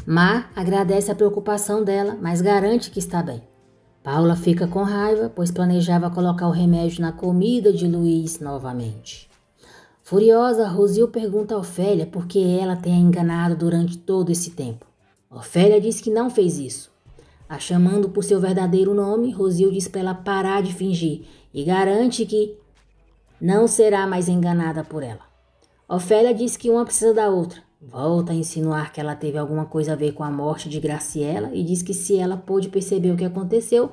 Speaker 2: Má agradece a preocupação dela, mas garante que está bem. Paula fica com raiva, pois planejava colocar o remédio na comida de Luiz novamente. Furiosa, Rosil pergunta a Ofélia por que ela tenha enganado durante todo esse tempo. Ofélia diz que não fez isso. A chamando por seu verdadeiro nome, Rosil diz para ela parar de fingir e garante que não será mais enganada por ela. Ofélia diz que uma precisa da outra. Volta a insinuar que ela teve alguma coisa a ver com a morte de Graciela e diz que se ela pôde perceber o que aconteceu,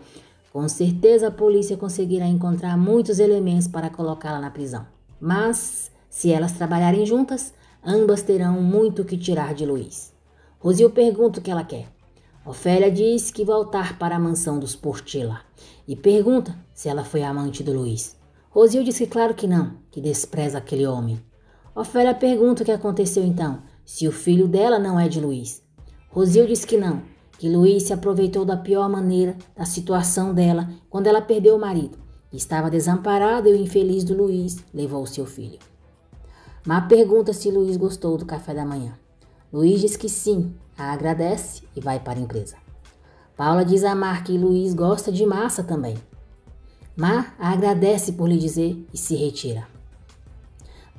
Speaker 2: Com certeza a polícia conseguirá encontrar muitos elementos para colocá-la na prisão. Mas, se elas trabalharem juntas, ambas terão muito o que tirar de Luiz. Rosil pergunta o que ela quer. Ofélia diz que voltar para a mansão dos Portilla e pergunta se ela foi amante do Luiz. Rosil diz que claro que não, que despreza aquele homem. Ofélia pergunta o que aconteceu então, se o filho dela não é de Luiz. Rosil diz que não, que Luiz se aproveitou da pior maneira da situação dela quando ela perdeu o marido. Estava desamparada e o infeliz do Luiz levou seu filho. Má pergunta se Luiz gostou do café da manhã. Luiz diz que sim, a agradece e vai para a empresa. Paula diz a Mar que Luiz gosta de massa também. Mar a agradece por lhe dizer e se retira.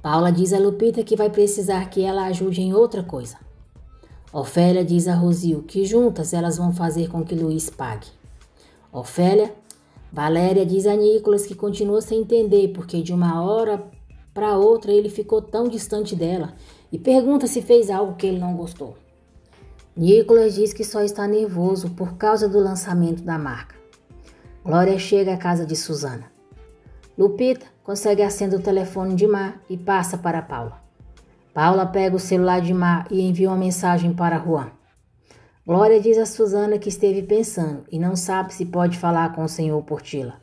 Speaker 2: Paula diz a Lupita que vai precisar que ela ajude em outra coisa. Ofélia diz a Rosil que juntas elas vão fazer com que Luiz pague. Valéria diz a Nicolas que continua sem entender porque de uma hora para outra ele ficou tão distante dela e pergunta se fez algo que ele não gostou. Nicolas diz que só está nervoso por causa do lançamento da marca. Glória chega à casa de Susana. Lupita consegue acender o telefone de Mar e passa para Paula. Paula pega o celular de Mar e envia uma mensagem para Juan. Glória diz a Susana que esteve pensando e não sabe se pode falar com o senhor Portilla.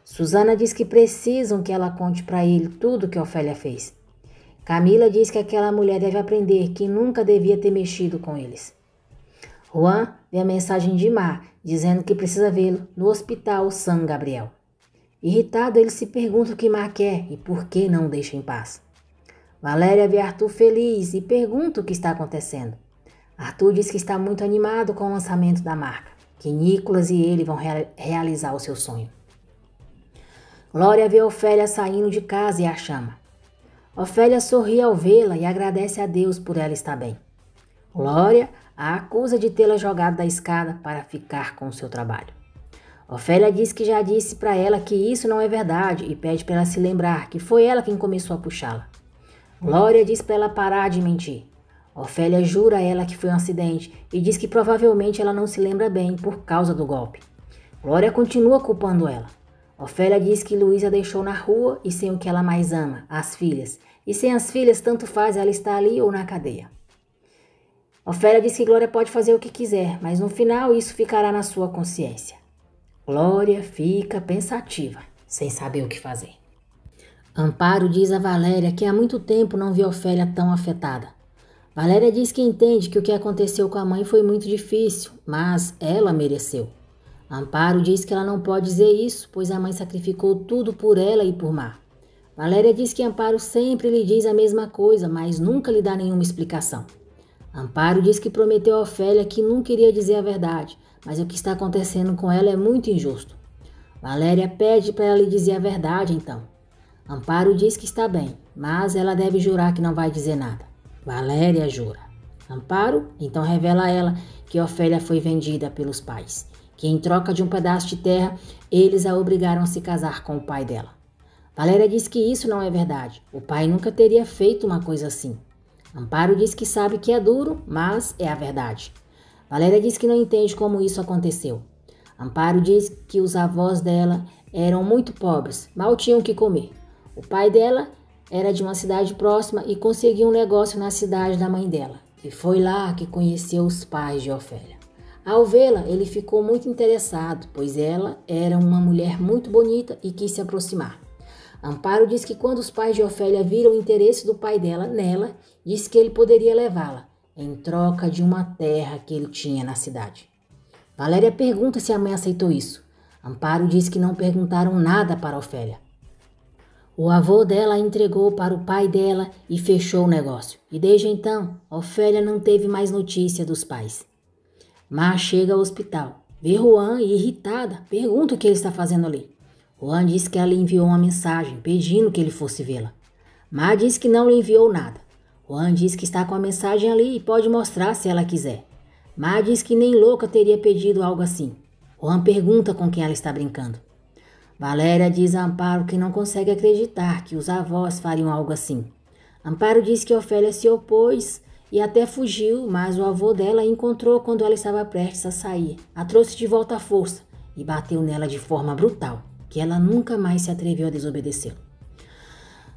Speaker 2: Susana diz que precisam que ela conte para ele tudo que Ofélia fez. Camila diz que aquela mulher deve aprender que nunca devia ter mexido com eles. Juan vê a mensagem de Mar, dizendo que precisa vê-lo no hospital San Gabriel. Irritado, ele se pergunta o que Mar quer e por que não o deixa em paz. Valéria vê Arthur feliz e pergunta o que está acontecendo. Arthur diz que está muito animado com o lançamento da marca, que Nicolas e ele vão realizar o seu sonho. Glória vê Ofélia saindo de casa e a chama. Ofélia sorri ao vê-la e agradece a Deus por ela estar bem. Glória a acusa de tê-la jogado da escada para ficar com o seu trabalho. Ofélia diz que já disse para ela que isso não é verdade e pede para ela se lembrar que foi ela quem começou a puxá-la. Glória diz para ela parar de mentir. Ofélia jura a ela que foi um acidente e diz que provavelmente ela não se lembra bem por causa do golpe. Glória continua culpando ela. Ofélia diz que Luiz a deixou na rua e sem o que ela mais ama, as filhas. E sem as filhas, tanto faz ela estar ali ou na cadeia. Ofélia diz que Glória pode fazer o que quiser, mas no final isso ficará na sua consciência. Glória fica pensativa, sem saber o que fazer. Amparo diz a Valéria que há muito tempo não viu Ofélia tão afetada. Valéria diz que entende que o que aconteceu com a mãe foi muito difícil, mas ela mereceu. Amparo diz que ela não pode dizer isso, pois a mãe sacrificou tudo por ela e por Mar. Valéria diz que Amparo sempre lhe diz a mesma coisa, mas nunca lhe dá nenhuma explicação. Amparo diz que prometeu a Ofélia que nunca iria dizer a verdade, mas o que está acontecendo com ela é muito injusto. Valéria pede para ela lhe dizer a verdade então. Amparo diz que está bem, mas ela deve jurar que não vai dizer nada. Valéria jura. Amparo então revela a ela que Ofélia foi vendida pelos pais, que em troca de um pedaço de terra, eles a obrigaram a se casar com o pai dela. Valéria diz que isso não é verdade. O pai nunca teria feito uma coisa assim. Amparo diz que sabe que é duro, mas é a verdade. Valéria diz que não entende como isso aconteceu. Amparo diz que os avós dela eram muito pobres, mal tinham o que comer. O pai dela era de uma cidade próxima e conseguiu um negócio na cidade da mãe dela. E foi lá que conheceu os pais de Ofélia. Ao vê-la, ele ficou muito interessado, pois ela era uma mulher muito bonita e quis se aproximar. Amparo diz que quando os pais de Ofélia viram o interesse do pai dela nela, disse que ele poderia levá-la, em troca de uma terra que ele tinha na cidade. Valéria pergunta se a mãe aceitou isso. Amparo diz que não perguntaram nada para Ofélia. O avô dela a entregou para o pai dela e fechou o negócio. E desde então, Ofélia não teve mais notícia dos pais. Mar chega ao hospital, vê Juan e, irritada, pergunta o que ele está fazendo ali. Juan diz que ela lhe enviou uma mensagem pedindo que ele fosse vê-la. Mar diz que não lhe enviou nada. Juan diz que está com a mensagem ali e pode mostrar se ela quiser. Mar diz que nem louca teria pedido algo assim. Juan pergunta com quem ela está brincando. Valéria diz a Amparo que não consegue acreditar que os avós fariam algo assim. Amparo diz que Ofélia se opôs e até fugiu, mas o avô dela a encontrou quando ela estava prestes a sair. A trouxe de volta à força e bateu nela de forma brutal, que ela nunca mais se atreveu a desobedecê-lo.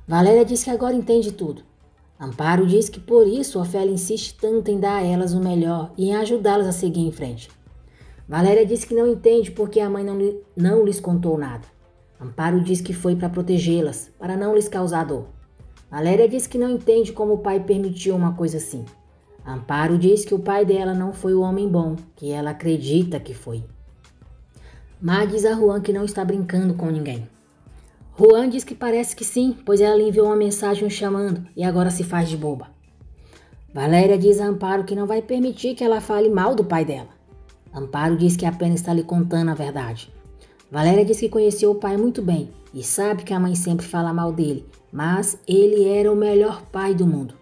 Speaker 2: Valéria diz que agora entende tudo. Amparo diz que por isso Ofélia insiste tanto em dar a elas o melhor e em ajudá-las a seguir em frente. Valéria diz que não entende porque a mãe não lhes contou nada. Amparo diz que foi para protegê-las, para não lhes causar dor. Valéria diz que não entende como o pai permitiu uma coisa assim. Amparo diz que o pai dela não foi o homem bom, que ela acredita que foi. Má diz a Juan que não está brincando com ninguém. Juan diz que parece que sim, pois ela lhe enviou uma mensagem o chamando e agora se faz de boba. Valéria diz a Amparo que não vai permitir que ela fale mal do pai dela. Amparo diz que apenas está lhe contando a verdade. Valéria diz que conheceu o pai muito bem e sabe que a mãe sempre fala mal dele, mas ele era o melhor pai do mundo.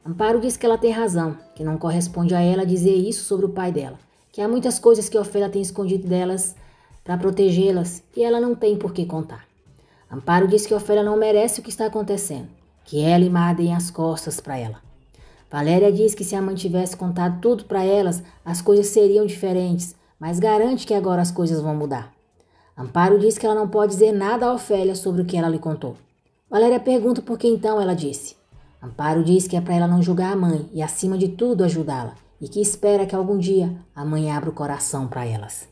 Speaker 2: Amparo diz que ela tem razão, que não corresponde a ela dizer isso sobre o pai dela, que há muitas coisas que Ofélia tem escondido delas para protegê-las e ela não tem por que contar. Amparo diz que Ofélia não merece o que está acontecendo, que ela e Má deem as costas para ela. Valéria diz que se a mãe tivesse contado tudo para elas, as coisas seriam diferentes, mas garante que agora as coisas vão mudar. Amparo diz que ela não pode dizer nada a Ofélia sobre o que ela lhe contou. Valéria pergunta por que então ela disse. Amparo diz que é para ela não julgar a mãe e, acima de tudo, ajudá-la, e que espera que algum dia a mãe abra o coração para elas.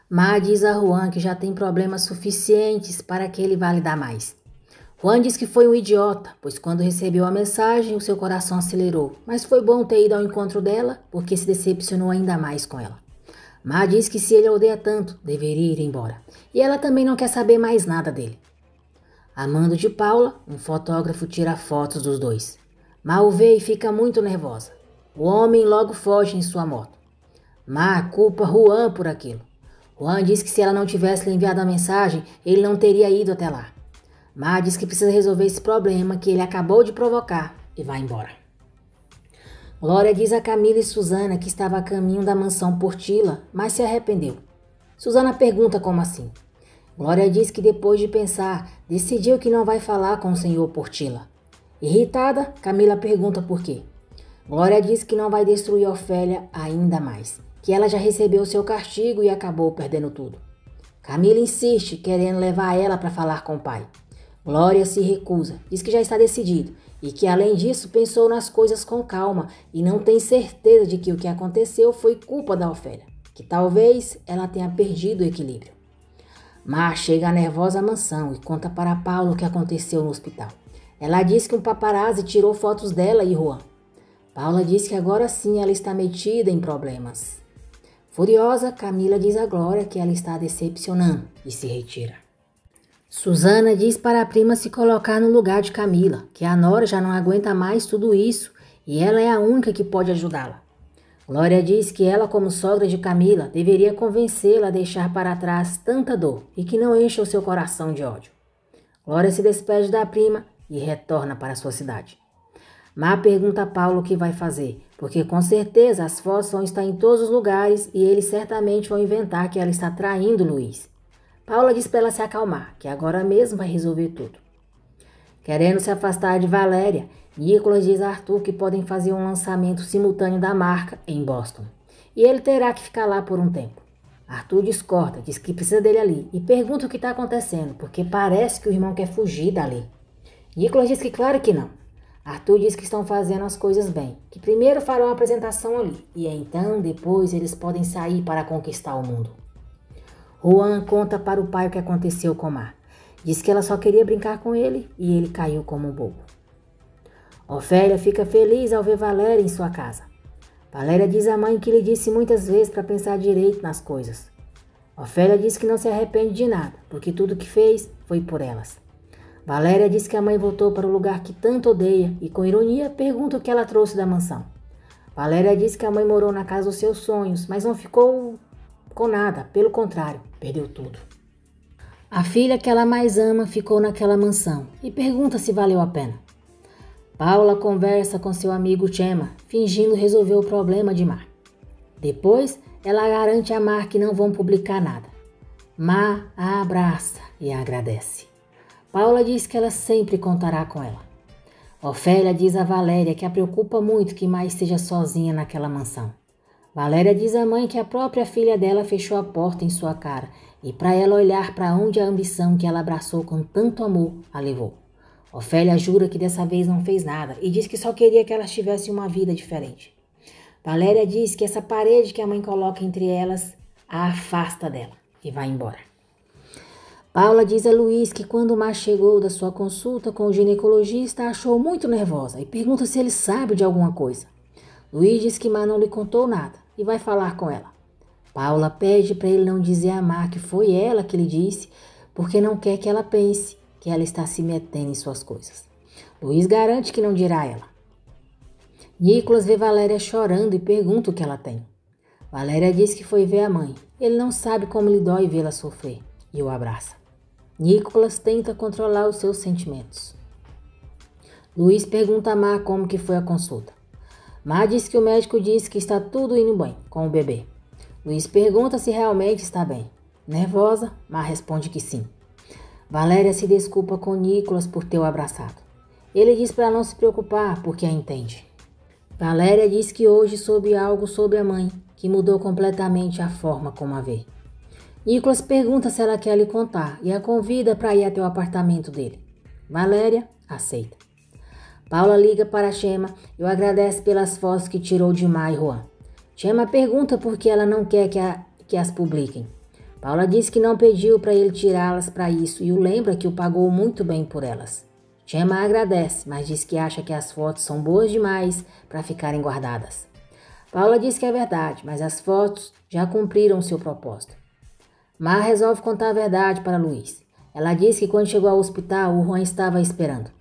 Speaker 2: Má diz a Juan que já tem problemas suficientes para que ele vá lhe dar mais. Juan diz que foi um idiota, pois quando recebeu a mensagem o seu coração acelerou, mas foi bom ter ido ao encontro dela porque se decepcionou ainda mais com ela. Má diz que se ele a odeia tanto, deveria ir embora, e ela também não quer saber mais nada dele. Amando de Paula, um fotógrafo tira fotos dos dois. Má o vê e fica muito nervosa. O homem logo foge em sua moto. Má culpa Juan por aquilo. Juan diz que se ela não tivesse lhe enviado a mensagem, ele não teria ido até lá. Má diz que precisa resolver esse problema que ele acabou de provocar e vai embora. Glória diz a Camila e Susana que estava a caminho da mansão Portilla, mas se arrependeu. Susana pergunta como assim. Glória diz que depois de pensar, decidiu que não vai falar com o senhor Portilla. Irritada, Camila pergunta por quê. Glória diz que não vai destruir Ofélia ainda mais, que ela já recebeu seu castigo e acabou perdendo tudo. Camila insiste, querendo levar ela para falar com o pai. Glória se recusa, diz que já está decidido e que além disso pensou nas coisas com calma e não tem certeza de que o que aconteceu foi culpa da Ofélia, que talvez ela tenha perdido o equilíbrio. Má chega nervosa à mansão e conta para Paula o que aconteceu no hospital. Ela diz que um paparazzi tirou fotos dela e Juan. Paula diz que agora sim ela está metida em problemas. Furiosa, Camila diz a Glória que ela está decepcionando e se retira. Susana diz para a prima se colocar no lugar de Camila, que a nora já não aguenta mais tudo isso e ela é a única que pode ajudá-la. Glória diz que ela, como sogra de Camila, deveria convencê-la a deixar para trás tanta dor e que não encha o seu coração de ódio. Glória se despede da prima e retorna para sua cidade. Má pergunta a Paulo o que vai fazer, porque com certeza as fotos vão estar em todos os lugares e eles certamente vão inventar que ela está traindo Luiz. Paula diz para ela se acalmar, que agora mesmo vai resolver tudo. Querendo se afastar de Valéria, Nicolas diz a Arthur que podem fazer um lançamento simultâneo da marca em Boston. E ele terá que ficar lá por um tempo. Arthur discorda, diz que precisa dele ali e pergunta o que está acontecendo, porque parece que o irmão quer fugir dali. Nicolas diz que claro que não. Arthur diz que estão fazendo as coisas bem, que primeiro farão uma apresentação ali e então depois eles podem sair para conquistar o mundo. Juan conta para o pai o que aconteceu com Má. Diz que ela só queria brincar com ele e ele caiu como um bobo. Ofélia fica feliz ao ver Valéria em sua casa. Valéria diz à mãe que lhe disse muitas vezes para pensar direito nas coisas. Ofélia diz que não se arrepende de nada, porque tudo que fez foi por elas. Valéria diz que a mãe voltou para o lugar que tanto odeia e, com ironia, pergunta o que ela trouxe da mansão. Valéria diz que a mãe morou na casa dos seus sonhos, mas não ficou com nada, pelo contrário, perdeu tudo. A filha que ela mais ama ficou naquela mansão e pergunta se valeu a pena. Paula conversa com seu amigo Chema, fingindo resolver o problema de Má. Depois, ela garante a Má que não vão publicar nada. Má a abraça e a agradece. Paula diz que ela sempre contará com ela. Ofélia diz a Valéria que a preocupa muito que Má esteja sozinha naquela mansão. Valéria diz à mãe que a própria filha dela fechou a porta em sua cara e para ela olhar para onde a ambição que ela abraçou com tanto amor a levou. Ofélia jura que dessa vez não fez nada e diz que só queria que elas tivessem uma vida diferente. Valéria diz que essa parede que a mãe coloca entre elas a afasta dela e vai embora. Paula diz a Luiz que quando Mar chegou da sua consulta com o ginecologista, a achou muito nervosa e pergunta se ele sabe de alguma coisa. Luiz diz que Mar não lhe contou nada e vai falar com ela. Paula pede para ele não dizer a Mar que foi ela que lhe disse, porque não quer que ela pense que ela está se metendo em suas coisas. Luiz garante que não dirá a ela. Nicolas vê Valéria chorando e pergunta o que ela tem. Valéria diz que foi ver a mãe. Ele não sabe como lhe dói vê-la sofrer e o abraça. Nicolas tenta controlar os seus sentimentos. Luiz pergunta a Mar como que foi a consulta. Mar diz que o médico disse que está tudo indo bem com o bebê. Luiz pergunta se realmente está bem. Nervosa, Mar responde que sim. Valéria se desculpa com Nicolas por ter o abraçado. Ele diz para não se preocupar porque a entende. Valéria diz que hoje soube algo sobre a mãe, que mudou completamente a forma como a vê. Nicolas pergunta se ela quer lhe contar e a convida para ir até o apartamento dele. Valéria aceita. Paula liga para Chema e o agradece pelas fotos que tirou de Mar e Juan. Chema pergunta por que ela não quer que as publiquem. Paula diz que não pediu para ele tirá-las para isso e o lembra que o pagou muito bem por elas. Chema agradece, mas diz que acha que as fotos são boas demais para ficarem guardadas. Paula diz que é verdade, mas as fotos já cumpriram seu propósito. Mar resolve contar a verdade para Luiz. Ela diz que quando chegou ao hospital, o Juan estava esperando.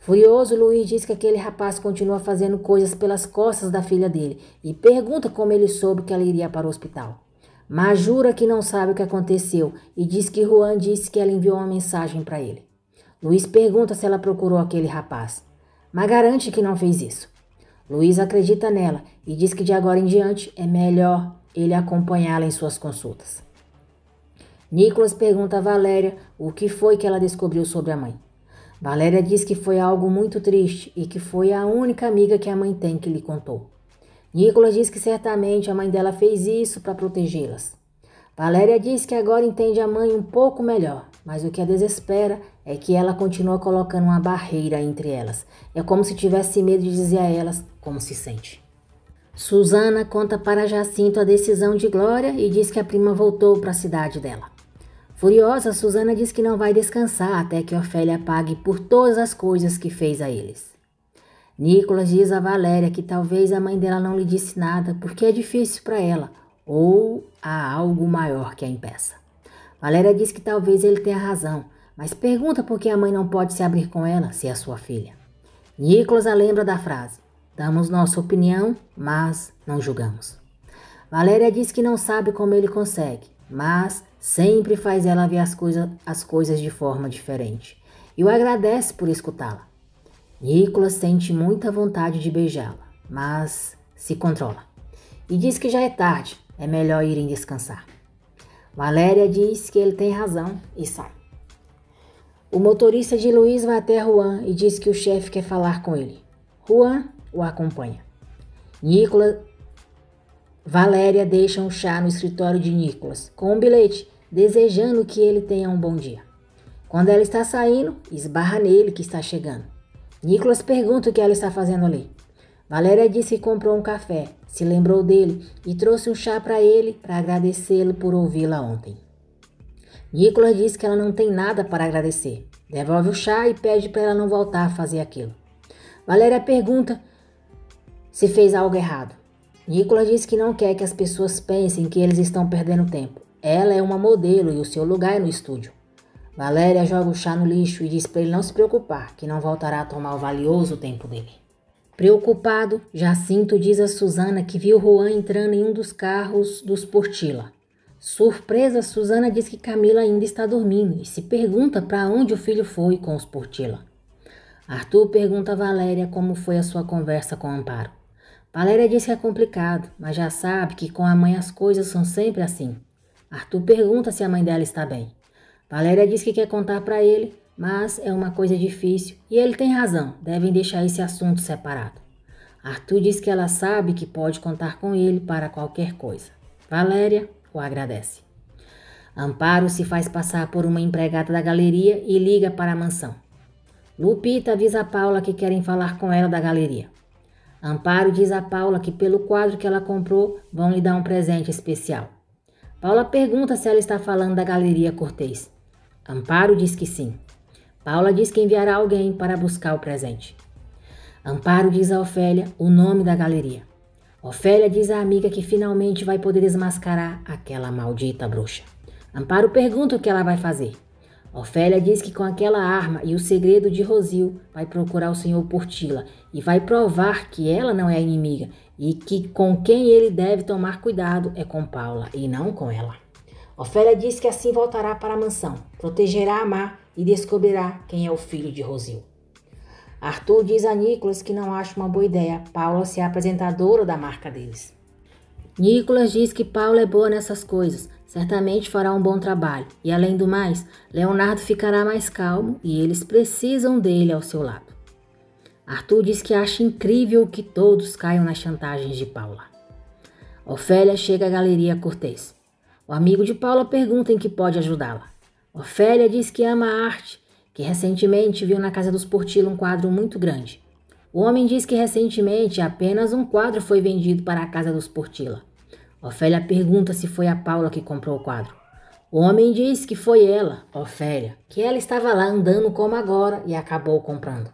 Speaker 2: Furioso, Luiz diz que aquele rapaz continua fazendo coisas pelas costas da filha dele e pergunta como ele soube que ela iria para o hospital. Mar jura que não sabe o que aconteceu e diz que Juan disse que ela enviou uma mensagem para ele. Luiz pergunta se ela procurou aquele rapaz. Mar garante que não fez isso. Luiz acredita nela e diz que de agora em diante é melhor ele acompanhá-la em suas consultas. Nicolas pergunta a Valéria o que foi que ela descobriu sobre a mãe. Valéria diz que foi algo muito triste e que foi a única amiga que a mãe tem que lhe contou. Nicolas diz que certamente a mãe dela fez isso para protegê-las. Valéria diz que agora entende a mãe um pouco melhor, mas o que a desespera é que ela continua colocando uma barreira entre elas. É como se tivesse medo de dizer a elas como se sente. Susana conta para Jacinto a decisão de Glória e diz que a prima voltou para a cidade dela. Furiosa, Susana diz que não vai descansar até que Ofélia pague por todas as coisas que fez a eles. Nicolas diz a Valéria que talvez a mãe dela não lhe disse nada porque é difícil para ela, ou há algo maior que a impeça. Valéria diz que talvez ele tenha razão, mas pergunta por que a mãe não pode se abrir com ela se é sua filha. Nicolas a lembra da frase: damos nossa opinião, mas não julgamos. Valéria diz que não sabe como ele consegue, mas sempre faz ela ver as coisas de forma diferente e o agradece por escutá-la. Nicolas sente muita vontade de beijá-la, mas se controla e diz que já é tarde, é melhor irem descansar. Valéria diz que ele tem razão e sai. O motorista de Luiz vai até Juan e diz que o chefe quer falar com ele. Juan o acompanha. Valéria deixa um chá no escritório de Nicolas com um bilhete desejando que ele tenha um bom dia. Quando ela está saindo, esbarra nele que está chegando. Nicolas pergunta o que ela está fazendo ali. Valéria disse que comprou um café, se lembrou dele e trouxe um chá para ele para agradecê-lo por ouvi-la ontem. Nicolas diz que ela não tem nada para agradecer. Devolve o chá e pede para ela não voltar a fazer aquilo. Valéria pergunta se fez algo errado. Nicolas diz que não quer que as pessoas pensem que eles estão perdendo tempo. Ela é uma modelo e o seu lugar é no estúdio. Valéria joga o chá no lixo e diz para ele não se preocupar, que não voltará a tomar o valioso tempo dele. Preocupado, Jacinto diz a Susana que viu Juan entrando em um dos carros dos Portilla. Surpresa, Susana diz que Camila ainda está dormindo e se pergunta para onde o filho foi com os Portilla. Arthur pergunta a Valéria como foi a sua conversa com Amparo. Valéria diz que é complicado, mas já sabe que com a mãe as coisas são sempre assim. Arthur pergunta se a mãe dela está bem. Valéria diz que quer contar para ele, mas é uma coisa difícil e ele tem razão, devem deixar esse assunto separado. Arthur diz que ela sabe que pode contar com ele para qualquer coisa. Valéria o agradece. Amparo se faz passar por uma empregada da galeria e liga para a mansão. Lupita avisa a Paula que querem falar com ela da galeria. Amparo diz a Paula que pelo quadro que ela comprou vão lhe dar um presente especial. Paula pergunta se ela está falando da Galeria Cortês. Amparo diz que sim. Paula diz que enviará alguém para buscar o presente. Amparo diz a Ofélia o nome da galeria. Ofélia diz à amiga que finalmente vai poder desmascarar aquela maldita bruxa. Amparo pergunta o que ela vai fazer. Ofélia diz que com aquela arma e o segredo de Rosil vai procurar o Senhor Portila e vai provar que ela não é a inimiga e que com quem ele deve tomar cuidado é com Paula e não com ela. Ofélia diz que assim voltará para a mansão, protegerá a Mar e descobrirá quem é o filho de Rosil. Arthur diz a Nicolas que não acha uma boa ideia Paula ser a apresentadora da marca deles. Nicolas diz que Paula é boa nessas coisas, certamente fará um bom trabalho e, além do mais, Leonardo ficará mais calmo e eles precisam dele ao seu lado. Arthur diz que acha incrível que todos caiam nas chantagens de Paula. Ofélia chega à Galeria Cortês. O amigo de Paula pergunta em que pode ajudá-la. Ofélia diz que ama a arte, que recentemente viu na casa dos Portilla um quadro muito grande. O homem diz que recentemente apenas um quadro foi vendido para a casa dos Portilla. Ofélia pergunta se foi a Paula que comprou o quadro. O homem diz que foi ela, Ofélia, que ela estava lá andando como agora e acabou comprando.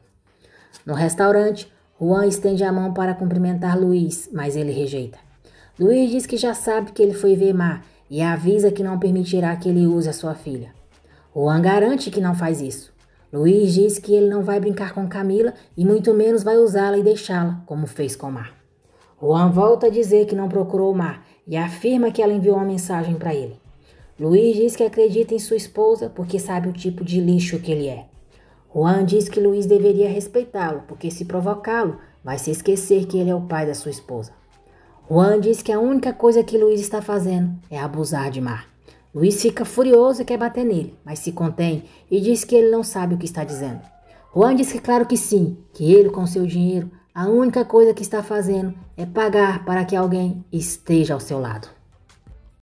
Speaker 2: No restaurante, Juan estende a mão para cumprimentar Luiz, mas ele rejeita. Luiz diz que já sabe que ele foi ver Mar e avisa que não permitirá que ele use a sua filha. Juan garante que não faz isso. Luiz diz que ele não vai brincar com Camila e muito menos vai usá-la e deixá-la, como fez com Mar. Juan volta a dizer que não procurou Mar e afirma que ela enviou uma mensagem para ele. Luiz diz que acredita em sua esposa porque sabe o tipo de lixo que ele é. Juan diz que Luiz deveria respeitá-lo, porque se provocá-lo, vai se esquecer que ele é o pai da sua esposa. Juan diz que a única coisa que Luiz está fazendo é abusar de Mar. Luiz fica furioso e quer bater nele, mas se contém e diz que ele não sabe o que está dizendo. Juan diz que claro que sim, que ele com seu dinheiro, a única coisa que está fazendo é pagar para que alguém esteja ao seu lado.